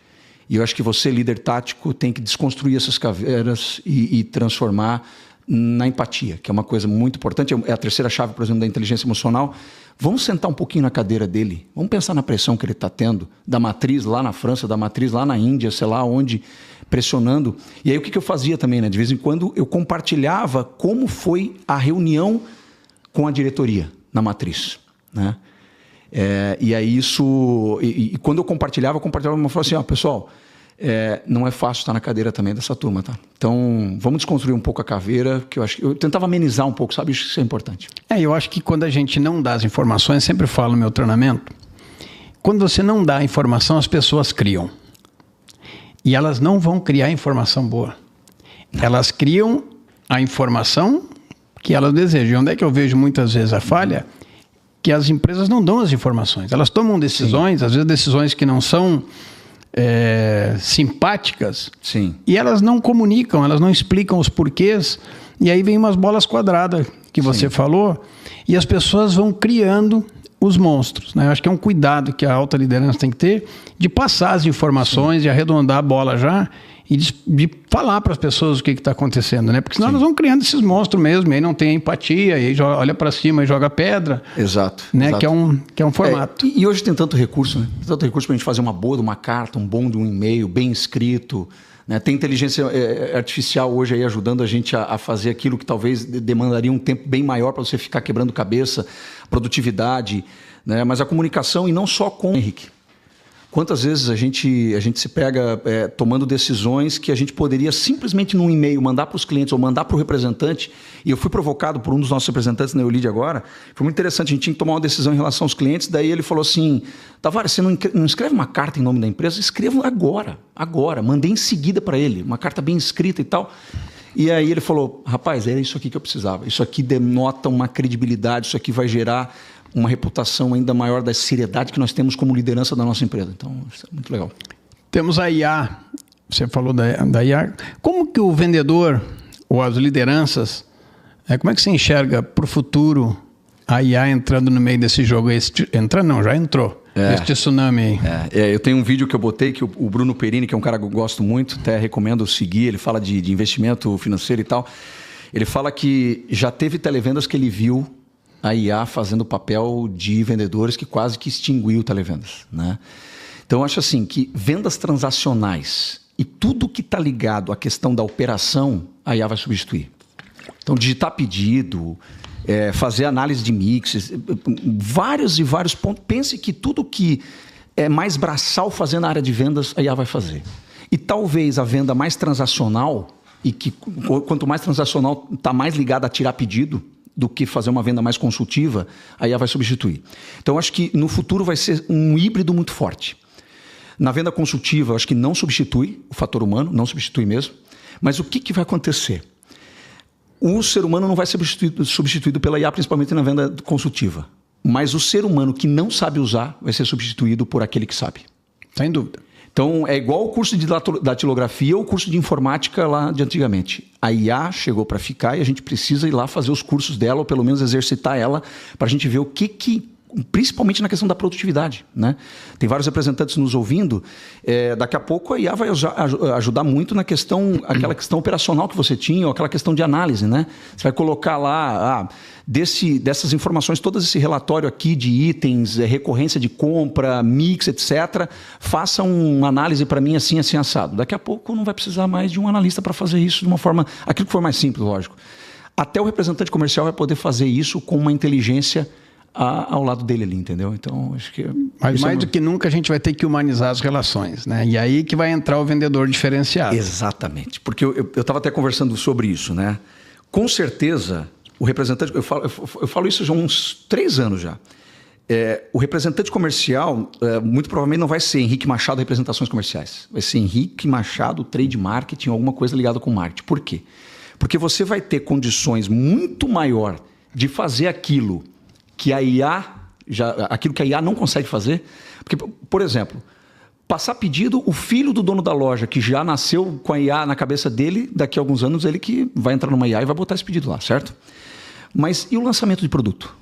E eu acho que você, líder tático, tem que desconstruir essas caveiras e transformar na empatia, que é uma coisa muito importante. É a terceira chave, por exemplo, da inteligência emocional. Vamos sentar um pouquinho na cadeira dele. Vamos pensar na pressão que ele está tendo, da matriz lá na França, da matriz lá na Índia, sei lá onde, pressionando. E aí o que eu fazia também, né? De vez em quando eu compartilhava como foi a reunião com a diretoria na matriz, né? E aí isso... E quando eu compartilhava uma forma assim, ó, pessoal... não é fácil estar na cadeira também dessa turma, tá? Então, vamos desconstruir um pouco a caveira, que eu acho que eu tentava amenizar um pouco, sabe? Isso é importante. Eu acho que quando a gente não dá as informações, sempre falo no meu treinamento, quando você não dá a informação, as pessoas criam. E elas não vão criar informação boa. Elas criam a informação que elas desejam. Onde é que eu vejo muitas vezes a falha? Que as empresas não dão as informações. Elas tomam decisões, às vezes decisões que não são... simpáticas. Sim. E elas não comunicam, elas não explicam os porquês, e aí vem umas bolas quadradas que você falou, e as pessoas vão criando os monstros, né? Eu acho que é um cuidado que a alta liderança tem que ter de passar as informações, de arredondar a bola já e de falar para as pessoas o que está acontecendo, né? Porque senão elas vão criando esses monstros mesmo, e aí não tem empatia, e aí olha para cima e joga pedra. Exato. Né? Exato. Que é um formato. E hoje tem tanto recurso, né? Tem tanto recurso para a gente fazer uma boa de uma carta, um bom de um e-mail, bem escrito, né? Tem inteligência artificial hoje aí ajudando a gente a fazer aquilo que talvez demandaria um tempo bem maior para você ficar quebrando cabeça, produtividade, né? Mas a comunicação, e não só com o Henrique. Quantas vezes a gente se pega tomando decisões que a gente poderia simplesmente num e-mail mandar para os clientes ou mandar para o representante, e eu fui provocado por um dos nossos representantes na Eulide agora, foi muito interessante, a gente tinha que tomar uma decisão em relação aos clientes, daí ele falou assim, Tavares, você não escreve uma carta em nome da empresa? Escreva agora, mandei em seguida para ele, uma carta bem escrita e tal. E aí ele falou, rapaz, era isso aqui que eu precisava, isso aqui denota uma credibilidade, isso aqui vai gerar uma reputação ainda maior da seriedade que nós temos como liderança da nossa empresa. Então, isso é muito legal. Temos a IA, você falou da IA. Como que o vendedor ou as lideranças, como é que você enxerga para o futuro a IA entrando no meio desse jogo? Entrando não, já entrou. Este tsunami aí. Eu tenho um vídeo que eu botei que o Bruno Perini, que é um cara que eu gosto muito, até recomendo seguir, ele fala de investimento financeiro e tal. Ele fala que já teve televendas que ele viu a IA fazendo o papel de vendedores que quase que extinguiu televendas, né? Então, eu acho assim que vendas transacionais e tudo que está ligado à questão da operação, a IA vai substituir. Então, digitar pedido, fazer análise de mixes, vários e vários pontos. Pense que tudo que é mais braçal fazer na área de vendas, a IA vai fazer. E talvez a venda mais transacional, e que quanto mais transacional está mais ligada a tirar pedido, do que fazer uma venda mais consultiva, a IA vai substituir. Então, acho que no futuro vai ser um híbrido muito forte. Na venda consultiva, acho que não substitui o fator humano, não substitui mesmo. Mas o que vai acontecer? O ser humano não vai ser substituído pela IA, principalmente na venda consultiva. Mas o ser humano que não sabe usar vai ser substituído por aquele que sabe. Sem dúvida. Então, é igual o curso de datilografia ou o curso de informática lá de antigamente. A IA chegou para ficar e a gente precisa ir lá fazer os cursos dela, ou pelo menos exercitar ela, para a gente ver o que principalmente na questão da produtividade, né? Tem vários representantes nos ouvindo. Daqui a pouco a IA vai ajudar muito na questão, aquela questão operacional que você tinha, ou aquela questão de análise, né? Você vai colocar lá dessas informações, todo esse relatório aqui de itens, recorrência de compra, mix, etc. Faça uma análise para mim assim assado. Daqui a pouco não vai precisar mais de um analista para fazer isso de uma forma, aquilo que for mais simples, lógico. Até o representante comercial vai poder fazer isso com uma inteligência ao lado dele ali, entendeu? Então, acho que... Mas mais do que nunca a gente vai ter que humanizar as relações, né? E aí que vai entrar o vendedor diferenciado. Exatamente. Porque eu estava até conversando sobre isso, né? Com certeza, o representante... Eu falo isso já há uns 3 anos já. O representante comercial, muito provavelmente não vai ser Henrique Machado Representações Comerciais. Vai ser Henrique Machado Trade Marketing, alguma coisa ligada com marketing. Por quê? Porque você vai ter condições muito maior de fazer aquilo que a IA, aquilo que a IA não consegue fazer. Porque, por exemplo, passar pedido, o filho do dono da loja, que já nasceu com a IA na cabeça dele, daqui a alguns anos ele que vai entrar numa IA e vai botar esse pedido lá, certo? Mas e o lançamento de produto?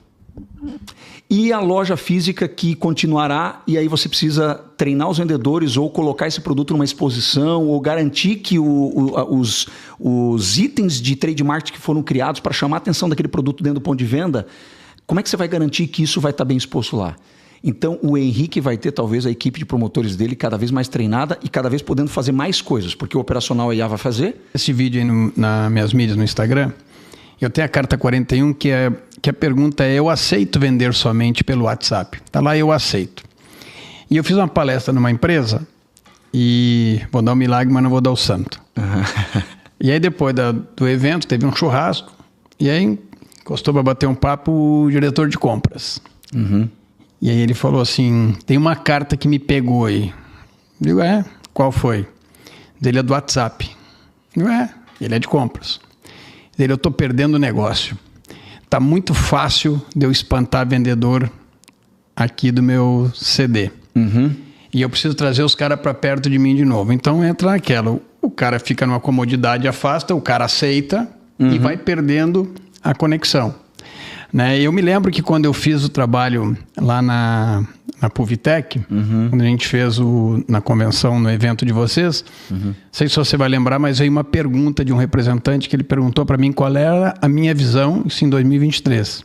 E a loja física que continuará, e aí você precisa treinar os vendedores ou colocar esse produto numa exposição ou garantir que os itens de trade marketing que foram criados para chamar a atenção daquele produto dentro do ponto de venda, como é que você vai garantir que isso vai estar bem exposto lá? Então, o Henrique vai ter, talvez, a equipe de promotores dele cada vez mais treinada e cada vez podendo fazer mais coisas, porque o operacional a IA vai fazer. Esse vídeo aí nas minhas mídias no Instagram, eu tenho a carta 41, que a pergunta é: eu aceito vender somente pelo WhatsApp? Está lá, eu aceito. E eu fiz uma palestra numa empresa e vou dar um milagre, mas não vou dar o santo. Uhum. E aí, depois do evento, teve um churrasco e aí... Encostou para bater um papo o diretor de compras. Uhum. E aí ele falou assim: tem uma carta que me pegou aí. Eu digo: qual foi? Ele é do WhatsApp. Eu digo: ele é de compras. Ele: eu estou perdendo o negócio. Tá muito fácil de eu espantar vendedor aqui do meu CD. Uhum. E eu preciso trazer os caras para perto de mim de novo. Então entra naquela. O cara fica numa comodidade, afasta, o cara aceita e vai perdendo a conexão, né? Eu me lembro que quando eu fiz o trabalho lá na Puvitec, quando a gente fez na convenção, no evento de vocês, não sei se você vai lembrar, mas veio uma pergunta de um representante que ele perguntou para mim qual era a minha visão, isso em 2023.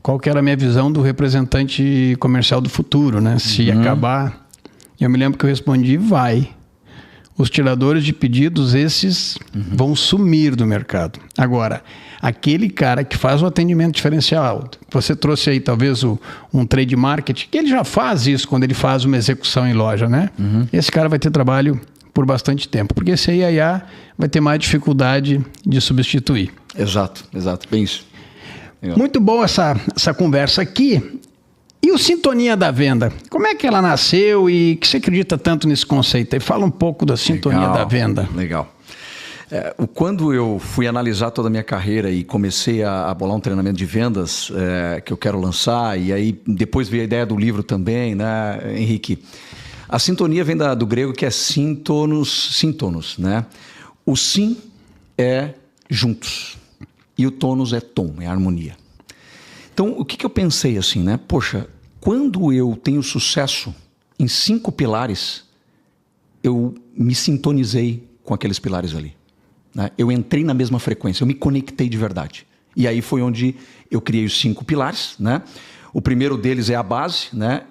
Qual que era a minha visão do representante comercial do futuro, né? Se ia acabar. Eu me lembro que eu respondi: vai. Os tiradores de pedidos, esses vão sumir do mercado. Agora, aquele cara que faz um atendimento diferencial, você trouxe aí talvez um trade marketing, que ele já faz isso quando ele faz uma execução em loja, né? Esse cara vai ter trabalho por bastante tempo, porque esse aí a IA vai ter mais dificuldade de substituir. Exato, bem isso. Legal. Muito boa essa conversa aqui. E o Sintonia da Venda? Como é que ela nasceu e que você acredita tanto nesse conceito? E fala um pouco da Sintonia da Venda. Legal. Quando eu fui analisar toda a minha carreira e comecei a bolar um treinamento de vendas que eu quero lançar, e aí depois veio a ideia do livro também, né, Henrique? A sintonia vem do grego, que é sintonos, né? O sim é juntos e o tonos é tom, é harmonia. Então, o que eu pensei assim, né? Poxa, quando eu tenho sucesso em 5 pilares, eu me sintonizei com aqueles pilares ali, né? Eu entrei na mesma frequência, eu me conectei de verdade. E aí foi onde eu criei os 5 pilares, né? O primeiro deles é a base, né?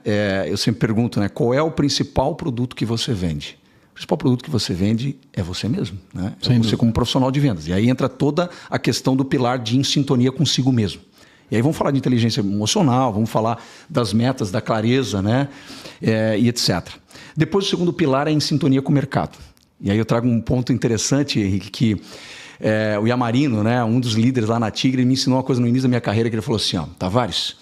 Eu sempre pergunto, né? Qual é o principal produto que você vende? O principal produto que você vende é você mesmo, né? É você como profissional de vendas. E aí entra toda a questão do pilar de em sintonia consigo mesmo. E aí vamos falar de inteligência emocional, vamos falar das metas, da clareza, né? E etc. Depois o segundo pilar é em sintonia com o mercado. E aí eu trago um ponto interessante, Henrique, que o Yamarino, né, um dos líderes lá na Tigre, me ensinou uma coisa no início da minha carreira, que ele falou assim: Tavares,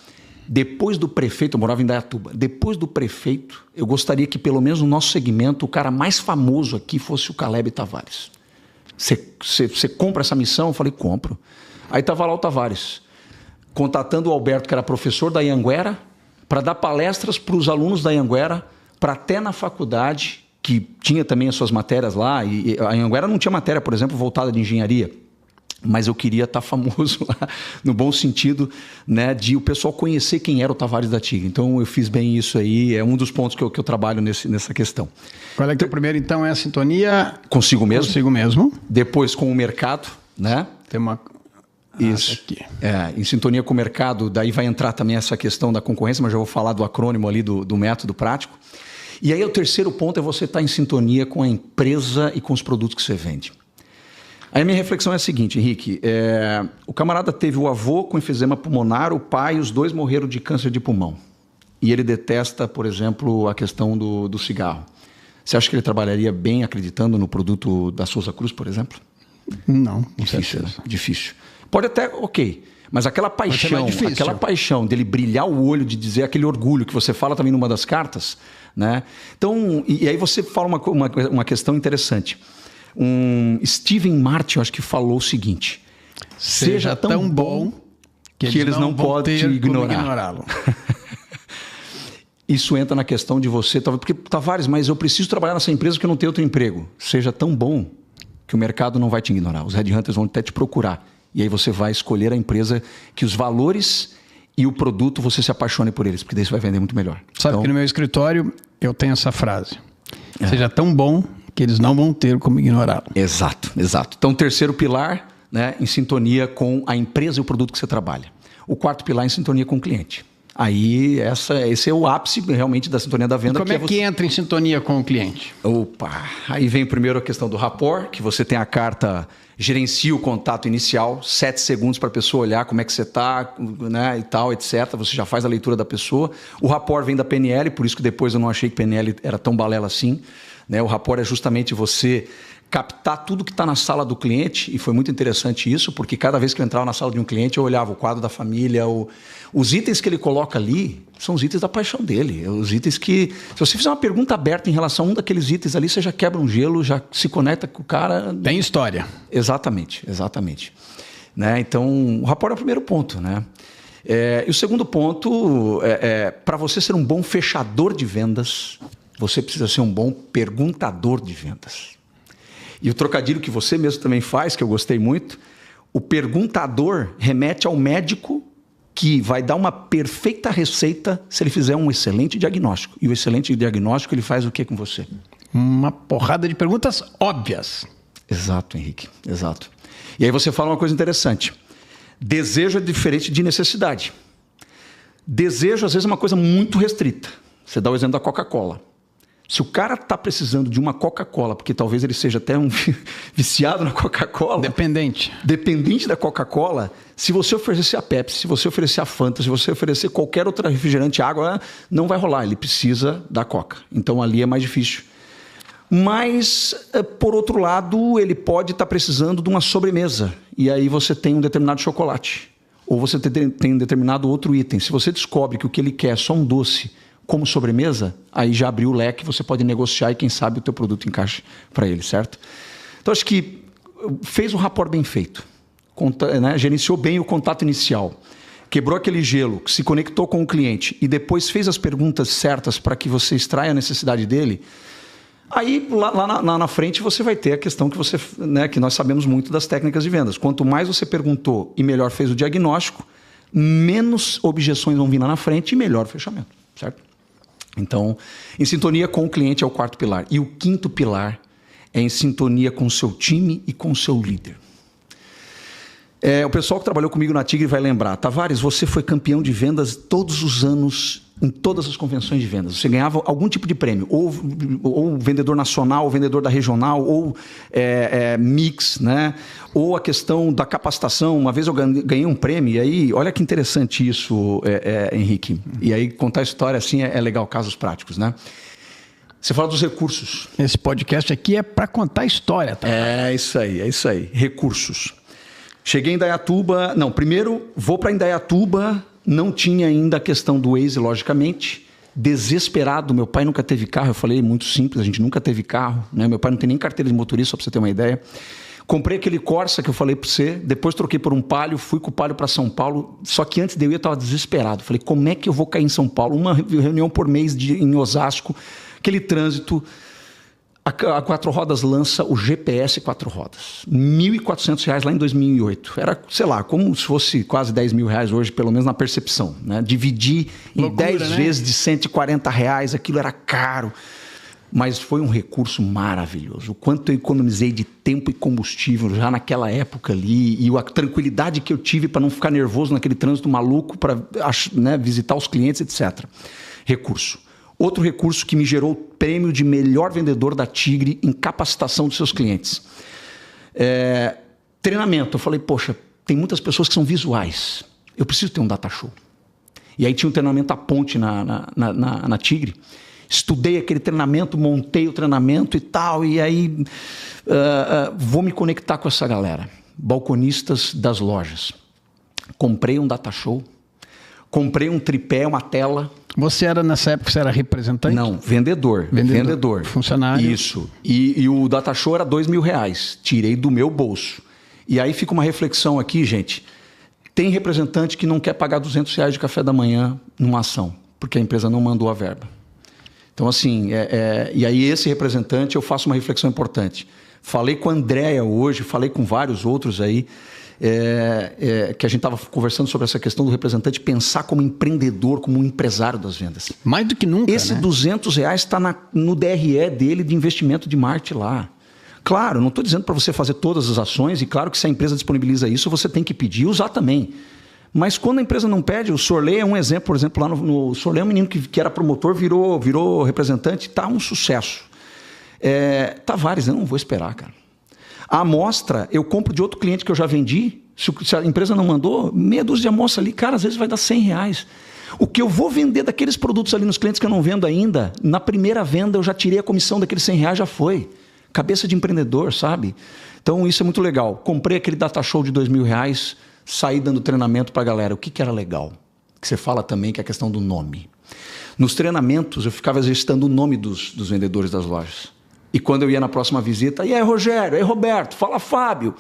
depois do prefeito, eu morava em Dayatuba, depois do prefeito, eu gostaria que pelo menos no nosso segmento o cara mais famoso aqui fosse o Caleb Tavares. Você compra essa missão? Eu falei: compro. Aí estava lá o Tavares, contatando o Alberto, que era professor da Anhanguera, para dar palestras para os alunos da Anhanguera, para até na faculdade, que tinha também as suas matérias lá, e a Anhanguera não tinha matéria, por exemplo, voltada de engenharia, mas eu queria estar famoso lá, no bom sentido, né, de o pessoal conhecer quem era o Tavares da Tigre. Então eu fiz bem isso aí, é um dos pontos que eu trabalho nessa questão. Qual é que é o primeiro, então, é a sintonia? Consigo mesmo. Consigo mesmo. Depois com o mercado, né? Tem uma... Isso. Aqui. Em sintonia com o mercado, daí vai entrar também essa questão da concorrência, mas já vou falar do acrônimo ali, do método prático. E aí o terceiro ponto é você estar em sintonia com a empresa e com os produtos que você vende. Aí a minha reflexão é a seguinte, Henrique, o camarada teve o avô com enfisema pulmonar, o pai, os dois morreram de câncer de pulmão. E ele detesta, por exemplo, a questão do cigarro. Você acha que ele trabalharia bem acreditando no produto da Souza Cruz, por exemplo? Não, difícil, né? Difícil. Pode até, ok, mas aquela paixão dele brilhar o olho, de dizer aquele orgulho que você fala também numa das cartas, né? Então, e aí você fala uma questão interessante. Steven Martin, eu acho que falou o seguinte: seja tão bom que eles não podem ignorá-lo. Isso entra na questão de você, porque Tavares, mas eu preciso trabalhar nessa empresa porque eu não tenho outro emprego. Seja tão bom que o mercado não vai te ignorar. Os headhunters vão até te procurar. E aí você vai escolher a empresa que os valores e o produto você se apaixone por eles, porque daí você vai vender muito melhor. Sabe então, que no meu escritório eu tenho essa frase: seja tão bom que eles não vão ter como ignorá-lo. Exato, exato. Então, terceiro pilar, né, em sintonia com a empresa e o produto que você trabalha. O quarto pilar em sintonia com o cliente. Aí, esse é o ápice realmente da sintonia da venda. E como que entra em sintonia com o cliente? Opa! Aí vem primeiro a questão do rapport, que você tem a carta, gerencia o contato inicial, 7 segundos para a pessoa olhar como é que você está, né, e tal, etc. Você já faz a leitura da pessoa. O rapport vem da PNL, por isso que depois eu não achei que PNL era tão balela assim. Né? O rapport é justamente você captar tudo que está na sala do cliente, e foi muito interessante isso, porque cada vez que eu entrava na sala de um cliente, eu olhava o quadro da família, os itens que ele coloca ali são os itens da paixão dele, os itens que, se você fizer uma pergunta aberta em relação a um daqueles itens ali, você já quebra um gelo, já se conecta com o cara. Tem história. Exatamente, exatamente. Né? Então, o rapport é o primeiro ponto, né? E o segundo ponto, para você ser um bom fechador de vendas, você precisa ser um bom perguntador de vendas. E o trocadilho que você mesmo também faz, que eu gostei muito, o perguntador remete ao médico que vai dar uma perfeita receita se ele fizer um excelente diagnóstico. E o excelente diagnóstico, ele faz o que com você? Uma porrada de perguntas óbvias. Exato, Henrique, exato. E aí você fala uma coisa interessante. Desejo é diferente de necessidade. Desejo, às vezes, é uma coisa muito restrita. Você dá o exemplo da Coca-Cola. Se o cara está precisando de uma Coca-Cola, porque talvez ele seja até um viciado na Coca-Cola... Dependente da Coca-Cola, se você oferecer a Pepsi, se você oferecer a Fanta, se você oferecer qualquer outra refrigerante, água, não vai rolar. Ele precisa da Coca. Então, ali é mais difícil. Mas, por outro lado, ele pode estar precisando de uma sobremesa. E aí você tem um determinado chocolate. Ou você tem um determinado outro item. Se você descobre que o que ele quer é só um doce como sobremesa, aí já abriu o leque, você pode negociar e quem sabe o teu produto encaixe para ele, certo? Então, acho que fez o rapport bem feito, gerenciou bem o contato inicial, quebrou aquele gelo, se conectou com o cliente e depois fez as perguntas certas para que você extraia a necessidade dele, aí lá na frente você vai ter a questão que nós sabemos muito das técnicas de vendas. Quanto mais você perguntou e melhor fez o diagnóstico, menos objeções vão vir lá na frente e melhor o fechamento, certo? Então, em sintonia com o cliente é o quarto pilar. E o quinto pilar é em sintonia com o seu time e com o seu líder. O pessoal que trabalhou comigo na Tigre vai lembrar. Tavares, você foi campeão de vendas todos os anos, em todas as convenções de vendas. Você ganhava algum tipo de prêmio. Ou vendedor nacional, ou vendedor da regional, ou mix, né? Ou a questão da capacitação. Uma vez eu ganhei um prêmio, e aí, olha que interessante isso, Henrique. E aí, contar a história assim é legal, casos práticos, né? Você fala dos recursos. Esse podcast aqui é para contar história, tá? É isso aí. Recursos. Cheguei em Indaiatuba... Não, primeiro vou para Indaiatuba, não tinha ainda a questão do Waze, logicamente. Desesperado, meu pai nunca teve carro, eu falei, muito simples, a gente nunca teve carro, né? Meu pai não tem nem carteira de motorista, só para você ter uma ideia. Comprei aquele Corsa que eu falei para você, depois troquei por um Palio, fui com o Palio para São Paulo, só que antes de eu ir eu estava desesperado. Falei, como é que eu vou cair em São Paulo? Uma reunião por mês em Osasco, aquele trânsito... A Quatro Rodas lança o GPS Quatro Rodas. R$ 1.400 lá em 2008. Era, sei lá, como se fosse quase R$ 10 mil hoje, pelo menos na percepção. Né? Dividir em 10 vezes de R$ 140, aquilo era caro. Mas foi um recurso maravilhoso. O quanto eu economizei de tempo e combustível já naquela época ali, e a tranquilidade que eu tive para não ficar nervoso naquele trânsito maluco para, né, visitar os clientes, etc. Recurso. Outro recurso que me gerou o prêmio de melhor vendedor da Tigre em capacitação dos seus clientes. Treinamento. Eu falei, poxa, tem muitas pessoas que são visuais. Eu preciso ter um data show. E aí tinha um treinamento à ponte na Tigre. Estudei aquele treinamento, montei o treinamento e tal, e aí vou me conectar com essa galera. Balconistas das lojas. Comprei um data show, comprei um tripé, uma tela. Você era, nessa época, você era representante? Não, vendedor. Funcionário. Isso. E o data show era R$ 2.000. Tirei do meu bolso. E aí fica uma reflexão aqui, gente. Tem representante que não quer pagar R$ 200 de café da manhã numa ação, porque a empresa não mandou a verba. Então, assim, e aí esse representante, eu faço uma reflexão importante. Falei com a Andréia hoje, falei com vários outros aí, que a gente estava conversando sobre essa questão do representante pensar como empreendedor, como um empresário das vendas. Mais do que nunca, esse R$ 200 está no DRE dele de investimento de marketing lá. Claro, não estou dizendo para você fazer todas as ações, e claro que se a empresa disponibiliza isso, você tem que pedir e usar também. Mas quando a empresa não pede, o Sorley é um exemplo, por exemplo, lá no Sorley é um menino que era promotor, virou representante, está um sucesso. Tavares, eu não vou esperar, cara. A amostra, eu compro de outro cliente que eu já vendi, se a empresa não mandou, meia dúzia de amostra ali, cara, às vezes vai dar R$100. O que eu vou vender daqueles produtos ali nos clientes que eu não vendo ainda, na primeira venda eu já tirei a comissão daqueles R$100, já foi. Cabeça de empreendedor, sabe? Então isso é muito legal. Comprei aquele data show de R$2.000, saí dando treinamento para a galera. O que era legal? Que você fala também que é a questão do nome. Nos treinamentos, eu ficava exercitando o nome dos vendedores das lojas. E quando eu ia na próxima visita, e aí, Rogério, e aí, Roberto, fala Fábio,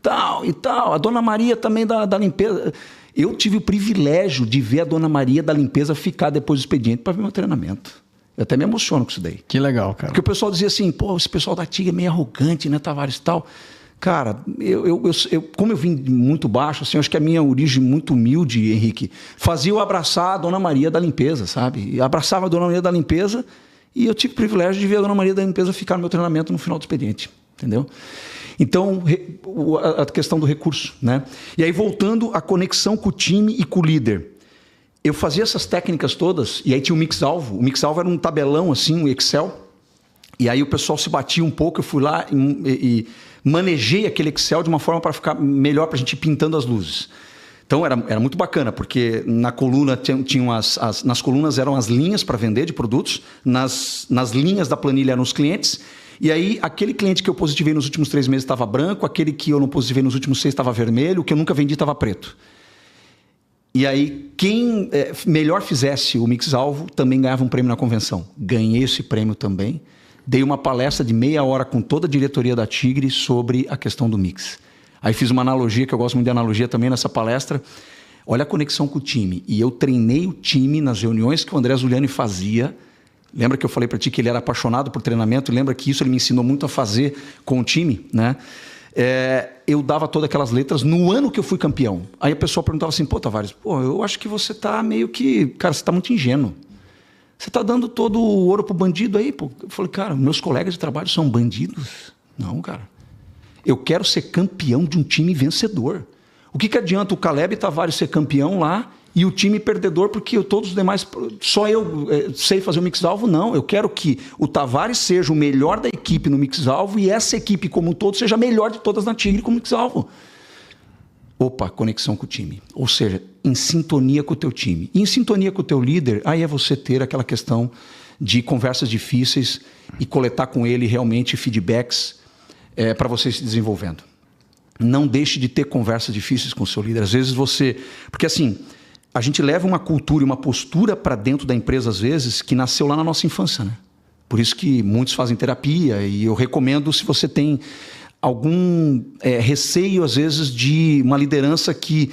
tal e tal. A Dona Maria também da limpeza. Eu tive o privilégio de ver a Dona Maria da limpeza ficar depois do expediente para ver meu treinamento. Eu até me emociono com isso daí. Que legal, cara. Porque o pessoal dizia assim, pô, esse pessoal da Tigre é meio arrogante, né, Tavares e tal. Cara, como eu vim muito baixo, assim, eu acho que a minha origem muito humilde, Henrique, fazia eu abraçar a Dona Maria da limpeza, sabe? E abraçava a Dona Maria da limpeza e eu tive o privilégio de ver a Dona Maria da limpeza ficar no meu treinamento no final do expediente, entendeu? Então, a questão do recurso, né? E aí, voltando à conexão com o time e com o líder. Eu fazia essas técnicas todas e aí tinha o mix-alvo. O mix-alvo era um tabelão, assim, um Excel. E aí o pessoal se batia um pouco, eu fui lá e manejei aquele Excel de uma forma para ficar melhor, para a gente ir pintando as luzes. Então era muito bacana, porque na coluna tinham nas colunas eram as linhas para vender de produtos, nas linhas da planilha eram os clientes, e aí aquele cliente que eu positivei nos últimos 3 meses estava branco, aquele que eu não positivei nos últimos 6 estava vermelho, o que eu nunca vendi estava preto. E aí quem melhor fizesse o mix-alvo também ganhava um prêmio na convenção. Ganhei esse prêmio também. Dei uma palestra de meia hora com toda a diretoria da Tigre sobre a questão do mix. Aí fiz uma analogia, que eu gosto muito de analogia também nessa palestra. Olha a conexão com o time. E eu treinei o time nas reuniões que o André Zuliani fazia. Lembra que eu falei para ti que ele era apaixonado por treinamento? Lembra que isso ele me ensinou muito a fazer com o time, né? Eu dava todas aquelas letras no ano que eu fui campeão. Aí a pessoa perguntava assim, pô, Tavares, eu acho que você tá meio que... Cara, você tá muito ingênuo. Você está dando todo o ouro pro bandido aí, pô? Eu falei, cara, meus colegas de trabalho são bandidos? Não, cara. Eu quero ser campeão de um time vencedor. O que adianta o Caleb Tavares ser campeão lá e o time perdedor porque todos os demais... Só eu sei fazer o mix-alvo? Não. Eu quero que o Tavares seja o melhor da equipe no mix-alvo e essa equipe como um todo seja a melhor de todas na Tigre como mix-alvo. Opa, conexão com o time. Ou seja, em sintonia com o teu time. E em sintonia com o teu líder, aí é você ter aquela questão de conversas difíceis e coletar com ele realmente feedbacks para você se desenvolvendo. Não deixe de ter conversas difíceis com o seu líder. Às vezes você... Porque assim, a gente leva uma cultura e uma postura para dentro da empresa, às vezes, que nasceu lá na nossa infância, né? Por isso que muitos fazem terapia e eu recomendo se você tem... algum receio, às vezes, de uma liderança que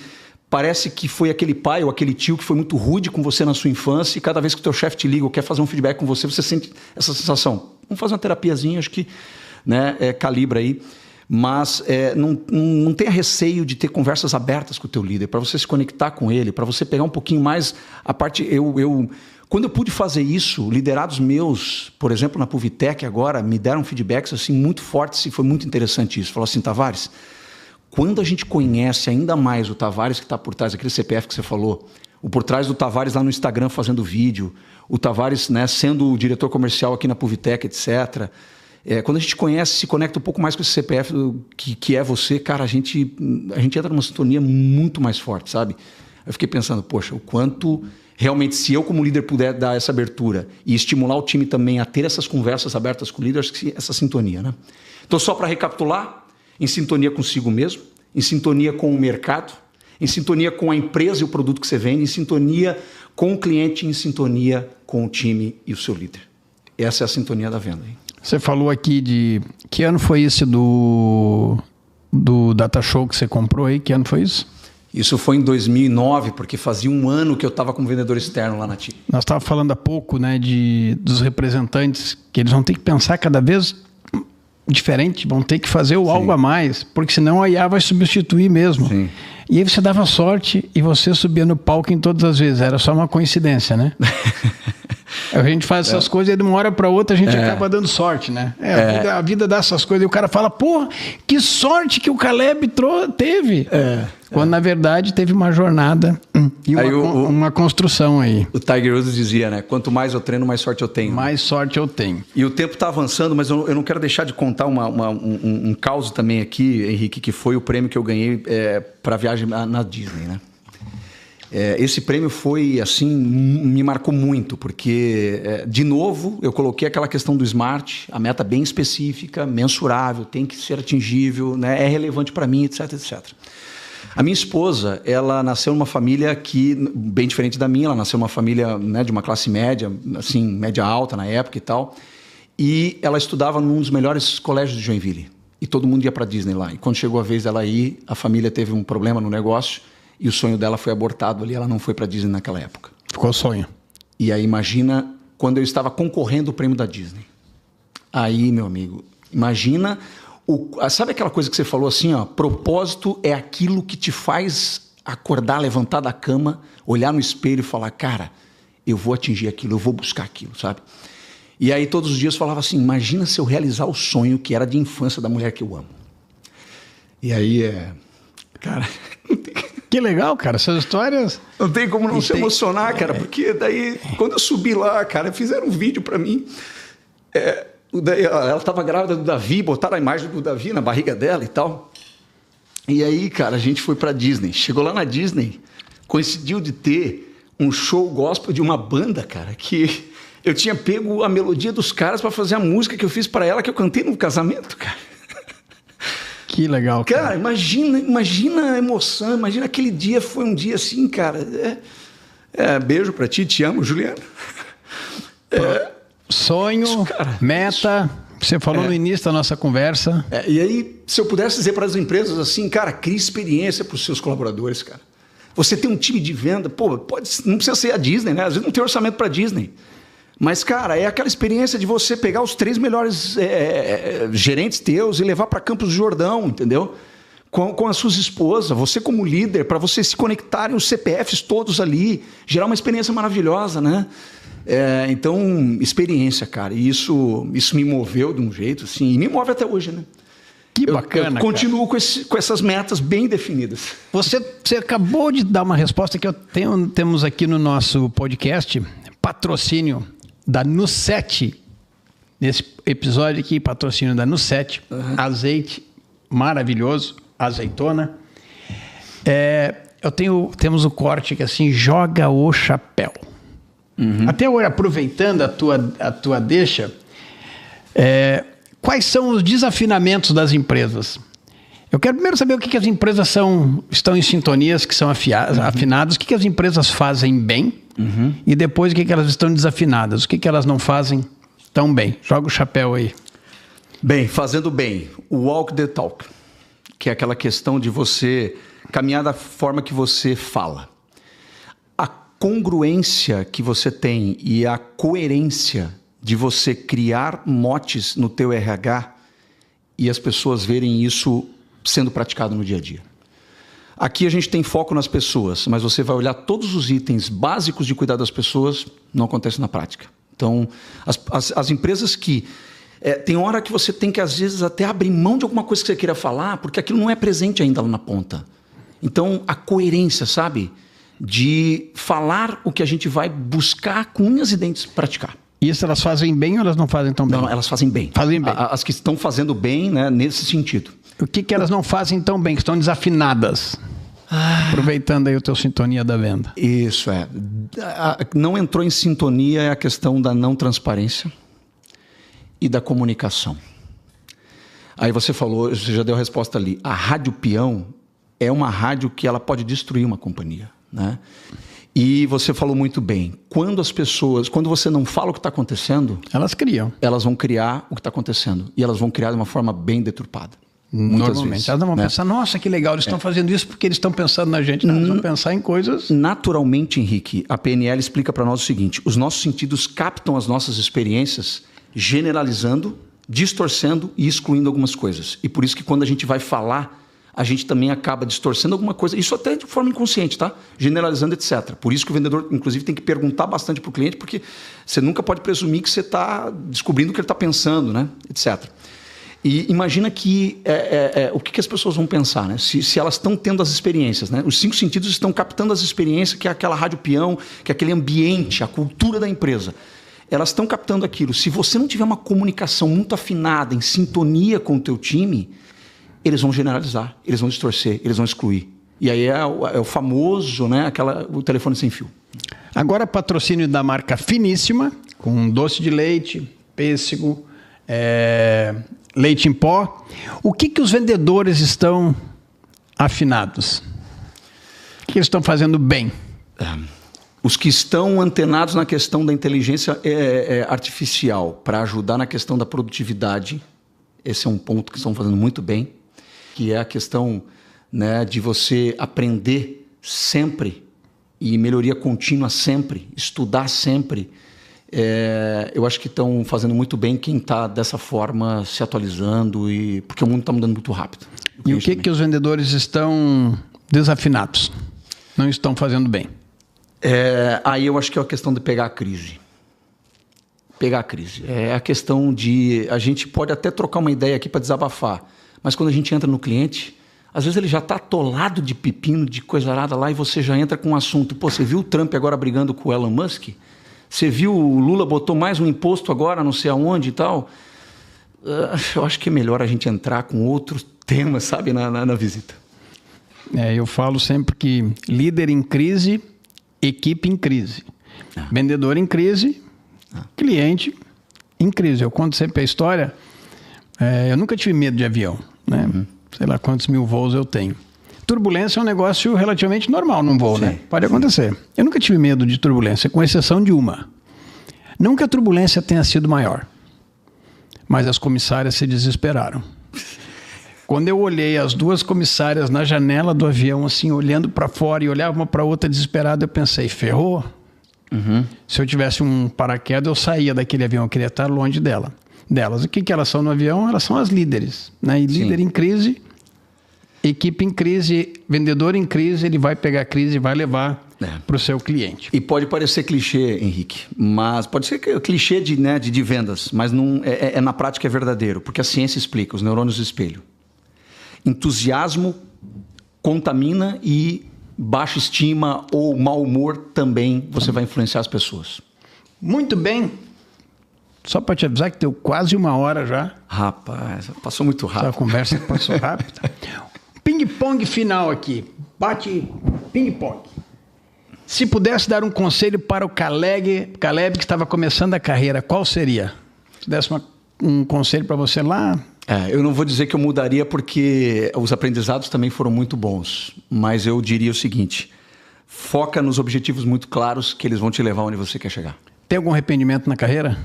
parece que foi aquele pai ou aquele tio que foi muito rude com você na sua infância e cada vez que o teu chefe te liga ou quer fazer um feedback com você, você sente essa sensação. vamos fazer uma terapiazinha, acho que, né, calibra aí. Mas não tenha receio de ter conversas abertas com o teu líder, para você se conectar com ele, para você pegar um pouquinho mais a parte... Quando eu pude fazer isso, liderados meus, por exemplo, na Puvitec agora, me deram feedbacks assim, muito fortes e foi muito interessante isso. Falou assim, Tavares, quando a gente conhece ainda mais o Tavares que está por trás, aquele CPF que você falou, o por trás do Tavares lá no Instagram fazendo vídeo, o Tavares, né, sendo o diretor comercial aqui na Puvitec, etc., quando a gente conhece, se conecta um pouco mais com esse CPF que é você, cara, a gente entra numa sintonia muito mais forte, sabe? Eu fiquei pensando, poxa, o quanto realmente, se eu como líder puder dar essa abertura e estimular o time também a ter essas conversas abertas com o líder, acho que essa sintonia, né? Então, só para recapitular, em sintonia consigo mesmo, em sintonia com o mercado, em sintonia com a empresa e o produto que você vende, em sintonia com o cliente, em sintonia com o time e o seu líder. Essa é a sintonia da venda, hein? Você falou aqui de... Que ano foi esse do Data Show que você comprou aí? Que ano foi isso? Isso foi em 2009, porque fazia um ano que eu estava como vendedor externo lá na TIM. Nós estávamos falando há pouco, né, dos representantes, que eles vão ter que pensar cada vez diferente, vão ter que fazer o algo a mais, porque senão a IA vai substituir mesmo. Sim. E aí você dava sorte e você subia no palco em todas as vezes. Era só uma coincidência, né? A gente faz essas coisas e de uma hora para outra a gente acaba dando sorte, né? A vida dá essas coisas e o cara fala, pô, que sorte que o Caleb teve. Quando na verdade teve uma jornada e uma construção aí. O Tiger Woods dizia, né? Quanto mais eu treino, mais sorte eu tenho. Mais sorte eu tenho. E o tempo está avançando, mas eu não quero deixar de contar um caos também aqui, Henrique, que foi o prêmio que eu ganhei para a viagem na Disney, né? Esse prêmio foi, assim, me marcou muito, porque, de novo, eu coloquei aquela questão do SMART, a meta bem específica, mensurável, tem que ser atingível, né, é relevante para mim, etc, etc. A minha esposa, ela nasceu numa família que, bem diferente da minha, ela nasceu numa família, né, de uma classe média, assim, média alta na época e tal, e ela estudava num dos melhores colégios de Joinville, e todo mundo ia para Disney lá. E quando chegou a vez dela ir, a família teve um problema no negócio, e o sonho dela foi abortado ali, ela não foi para Disney naquela época. Ficou sonho. E aí imagina quando eu estava concorrendo ao prêmio da Disney. Aí, meu amigo, imagina... Sabe aquela coisa que você falou assim, ó? Propósito é aquilo que te faz acordar, levantar da cama, olhar no espelho e falar, cara, eu vou atingir aquilo, eu vou buscar aquilo, sabe? E aí todos os dias eu falava assim, imagina se eu realizar o sonho que era de infância da mulher que eu amo. E aí, cara... Que legal, cara, essas histórias... Não tem como não se emocionar, cara, porque daí, quando eu subi lá, cara, fizeram um vídeo pra mim, ela estava grávida do Davi, botaram a imagem do Davi na barriga dela e tal, e aí, cara, a gente foi pra Disney, chegou lá na Disney, coincidiu de ter um show gospel de uma banda, cara, que eu tinha pego a melodia dos caras pra fazer a música que eu fiz pra ela, que eu cantei no casamento, cara. Que legal, cara. Cara, imagina a emoção, imagina aquele dia, foi um dia assim, cara. Beijo pra ti, te amo, Juliana. Sonho, isso, meta, você falou no início da nossa conversa. E aí, se eu pudesse dizer para as empresas assim, cara, crie experiência para os seus colaboradores, cara. Você tem um time de venda, pô, não precisa ser a Disney, né? Às vezes não tem orçamento para Disney. Mas, cara, é aquela experiência de você pegar os 3 melhores gerentes teus e levar para Campos do Jordão, entendeu? Com as suas esposas, você como líder, para vocês se conectarem os CPFs todos ali, gerar uma experiência maravilhosa, né? Então, experiência, cara. E isso me moveu de um jeito, assim, e me move até hoje, né? Que bacana, eu continuo com essas metas bem definidas. Você acabou de dar uma resposta que temos aqui no nosso podcast, patrocínio da Nu7, nesse episódio aqui, patrocínio da Nu7, azeite maravilhoso, azeitona. Temos o corte que assim, joga o chapéu. Até hoje, aproveitando a tua deixa, quais são os desafinamentos das empresas? Eu quero primeiro saber o que as empresas estão em sintonias, que são afinadas, o que as empresas fazem bem, e depois o que elas estão desafinadas, o que elas não fazem tão bem. Joga o chapéu aí. Bem, fazendo bem, o walk the talk, que é aquela questão de você caminhar da forma que você fala. A congruência que você tem e a coerência de você criar motes no teu RH e as pessoas verem isso sendo praticado no dia a dia. Aqui a gente tem foco nas pessoas, mas você vai olhar todos os itens básicos de cuidar das pessoas, não acontece na prática. Então, as empresas que... tem hora que você tem que, às vezes, até abrir mão de alguma coisa que você queira falar, porque aquilo não é presente ainda lá na ponta. Então, a coerência, sabe? De falar o que a gente vai buscar com unhas e dentes praticar. Isso elas fazem bem ou elas não fazem tão bem? Não, elas fazem bem. Fazem bem. As que estão fazendo bem, né, nesse sentido. O que elas não fazem tão bem, que estão desafinadas? Aproveitando aí o teu sintonia da venda. Isso é. Não entrou em sintonia é a questão da não transparência e da comunicação. Aí você falou, você já deu a resposta ali. A rádio peão é uma rádio que ela pode destruir uma companhia, né? E você falou muito bem. Quando você não fala o que está acontecendo, elas criam. Elas vão criar o que está acontecendo. E elas vão criar de uma forma bem deturpada. Normalmente. Vezes, elas não vão né? pensar, nossa, que legal, eles estão fazendo isso porque eles estão pensando na gente. Não, eles vão pensar em coisas... Naturalmente, Henrique, a PNL explica para nós o seguinte: os nossos sentidos captam as nossas experiências, generalizando, distorcendo e excluindo algumas coisas. E por isso que quando a gente vai falar, a gente também acaba distorcendo alguma coisa, isso até de forma inconsciente, tá? Generalizando, etc. Por isso que o vendedor, inclusive, tem que perguntar bastante para o cliente, porque você nunca pode presumir que você está descobrindo o que ele está pensando, né? Etc. E imagina que o que as pessoas vão pensar, né? Se elas estão tendo as experiências, né? Os 5 sentidos estão captando as experiências, que é aquela rádio peão, que é aquele ambiente, a cultura da empresa. Elas estão captando aquilo. Se você não tiver uma comunicação muito afinada, em sintonia com o teu time, eles vão generalizar, eles vão distorcer, eles vão excluir. E aí é o famoso, né, o telefone sem fio. Agora, patrocínio da marca Finíssima, com doce de leite, pêssego, leite em pó. O que os vendedores estão afinados? O que eles estão fazendo bem? Os que estão antenados na questão da inteligência artificial para ajudar na questão da produtividade, esse é um ponto que estão fazendo muito bem, que é a questão, né, de você aprender sempre e melhoria contínua sempre, estudar sempre. Eu acho que estão fazendo muito bem quem está dessa forma se atualizando, porque o mundo está mudando muito rápido. E o que os vendedores estão desafinados? Não estão fazendo bem? Aí eu acho que é a questão de pegar a crise. Pegar a crise. É a questão de... A gente pode até trocar uma ideia aqui para desabafar, mas quando a gente entra no cliente, às vezes ele já está atolado de pepino, de coisa arada lá, e você já entra com um assunto. Pô, você viu o Trump agora brigando com o Elon Musk? Você viu o Lula botou mais um imposto agora, não sei aonde e tal? Eu acho que é melhor a gente entrar com outros temas, sabe, na visita. Eu falo sempre que líder em crise, equipe em crise. Vendedor em crise, cliente em crise. Eu conto sempre a história. Eu nunca tive medo de avião, né? Sei lá quantos mil voos eu tenho. Turbulência é um negócio relativamente normal num voo, né? Pode acontecer. Eu nunca tive medo de turbulência, com exceção de uma. Não que a turbulência tenha sido maior, mas as comissárias se desesperaram. Quando eu olhei as 2 comissárias na janela do avião, assim, olhando para fora e olhava uma para outra desesperada, eu pensei, ferrou? Se eu tivesse um paraquedas, eu saía daquele avião, eu queria estar longe delas. O que elas são no avião? Elas são as líderes, né? E líder em crise, equipe em crise, vendedor em crise, ele vai pegar a crise e vai levar para o seu cliente. E pode parecer clichê, Henrique, mas pode ser clichê de vendas, mas não, na prática é verdadeiro, porque a ciência explica, os neurônios do espelho. Entusiasmo contamina e baixa estima ou mau humor também você vai influenciar as pessoas. Muito bem. Só para te avisar que deu quase 1 hora já. Rapaz, passou muito rápido. A conversa passou rápido. Ping-pong final aqui. Bate ping-pong. Se pudesse dar um conselho para o Caleb que estava começando a carreira, qual seria? Se desse um conselho para você lá... Eu não vou dizer que eu mudaria porque os aprendizados também foram muito bons, mas eu diria o seguinte: foca nos objetivos muito claros que eles vão te levar onde você quer chegar. Tem algum arrependimento na carreira?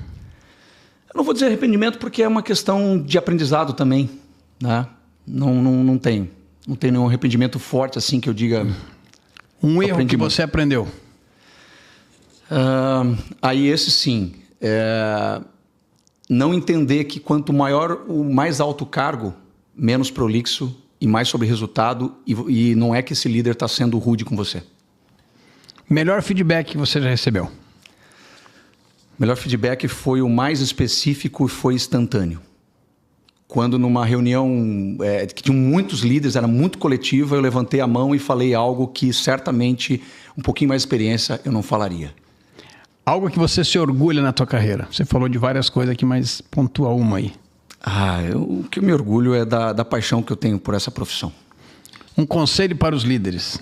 Eu não vou dizer arrependimento porque é uma questão de aprendizado também, né? Não tenho. Não tenho nenhum arrependimento forte assim que eu diga... Um erro que você aprendeu? Aí esse sim. não entender que quanto maior o mais alto cargo, menos prolixo e mais sobre resultado, e não é que esse líder está sendo rude com você. Melhor feedback que você já recebeu? Melhor feedback foi o mais específico e foi instantâneo. Quando numa reunião que tinham muitos líderes, era muito coletiva, eu levantei a mão e falei algo que certamente, um pouquinho mais de experiência, eu não falaria. Algo que você se orgulha na tua carreira. Você falou de várias coisas aqui, mas pontua uma aí. O que eu me orgulho é da paixão que eu tenho por essa profissão. Um conselho para os líderes.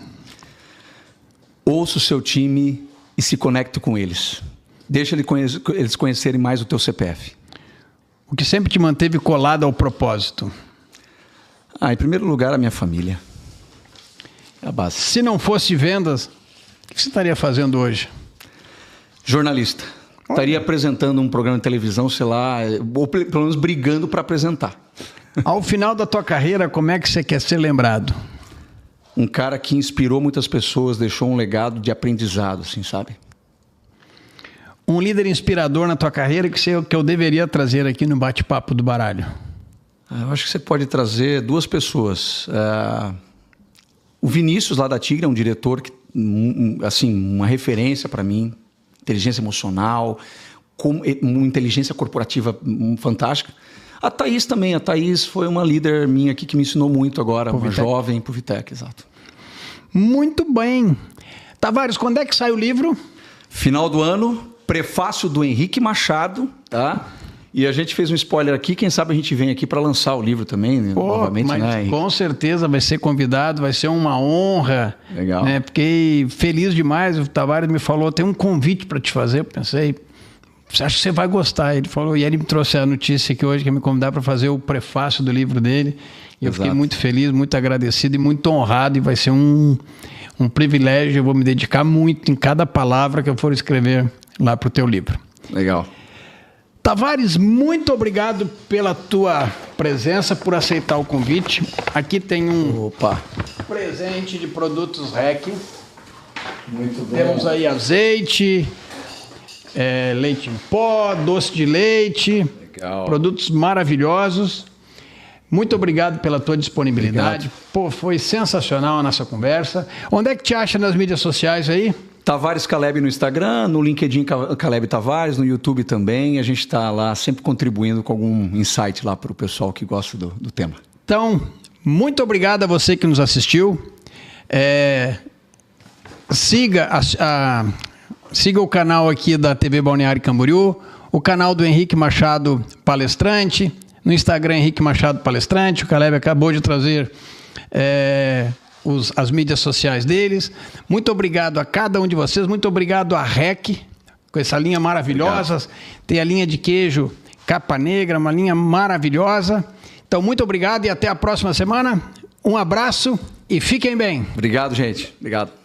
Ouça o seu time e se conecte com eles. Deixa eles conhecerem mais o teu CPF. O que sempre te manteve colado ao propósito? Em primeiro lugar, a minha família. É a base. Se não fosse vendas, o que você estaria fazendo hoje? Jornalista. Estaria apresentando um programa de televisão, sei lá, ou pelo menos brigando para apresentar. Ao final da tua carreira, como é que você quer ser lembrado? Um cara que inspirou muitas pessoas, deixou um legado de aprendizado, assim, sabe? Um líder inspirador na tua carreira que eu deveria trazer aqui no Bate-Papo do Baralho? Eu acho que você pode trazer duas pessoas. O Vinícius, lá da Tigre, é um diretor que, assim, uma referência para mim. Inteligência emocional, com uma inteligência corporativa fantástica. A Thaís também. A Thaís foi uma líder minha aqui que me ensinou muito agora, uma jovem pro Vitec, exato. Muito bem. Tavares, quando é que sai o livro? Final do ano, prefácio do Henrique Machado, tá? E a gente fez um spoiler aqui, quem sabe a gente vem aqui para lançar o livro também, novamente, mas né? Com certeza vai ser convidado, vai ser uma honra. Legal. Né? Fiquei feliz demais, o Tavares me falou, tem um convite para te fazer, eu pensei, você acha que você vai gostar? Ele falou, e ele me trouxe a notícia aqui hoje, que ia me convidar para fazer o prefácio do livro dele. E eu fiquei muito feliz, muito agradecido e muito honrado, e vai ser um privilégio, eu vou me dedicar muito em cada palavra que eu for escrever lá para o teu livro. Legal. Tavares, muito obrigado pela tua presença, por aceitar o convite. Aqui tem um presente de produtos REC. Muito bom. Temos aí azeite, leite em pó, doce de leite. Legal. Produtos maravilhosos. Muito obrigado pela tua disponibilidade. Foi sensacional a nossa conversa. Onde é que te acha nas mídias sociais aí? Tavares Caleb no Instagram, no LinkedIn Caleb Tavares, no YouTube também. A gente está lá sempre contribuindo com algum insight lá para o pessoal que gosta do tema. Então, muito obrigado a você que nos assistiu. Siga o canal aqui da TV Balneário Camboriú, o canal do Henrique Machado Palestrante, no Instagram Henrique Machado Palestrante. O Caleb acabou de trazer as mídias sociais deles. Muito obrigado a cada um de vocês, muito obrigado à REC, com essa linha maravilhosa. Obrigado. Tem a linha de queijo Capa Negra, uma linha maravilhosa. Então, muito obrigado e até a próxima semana. Um abraço e fiquem bem. Obrigado, gente. Obrigado.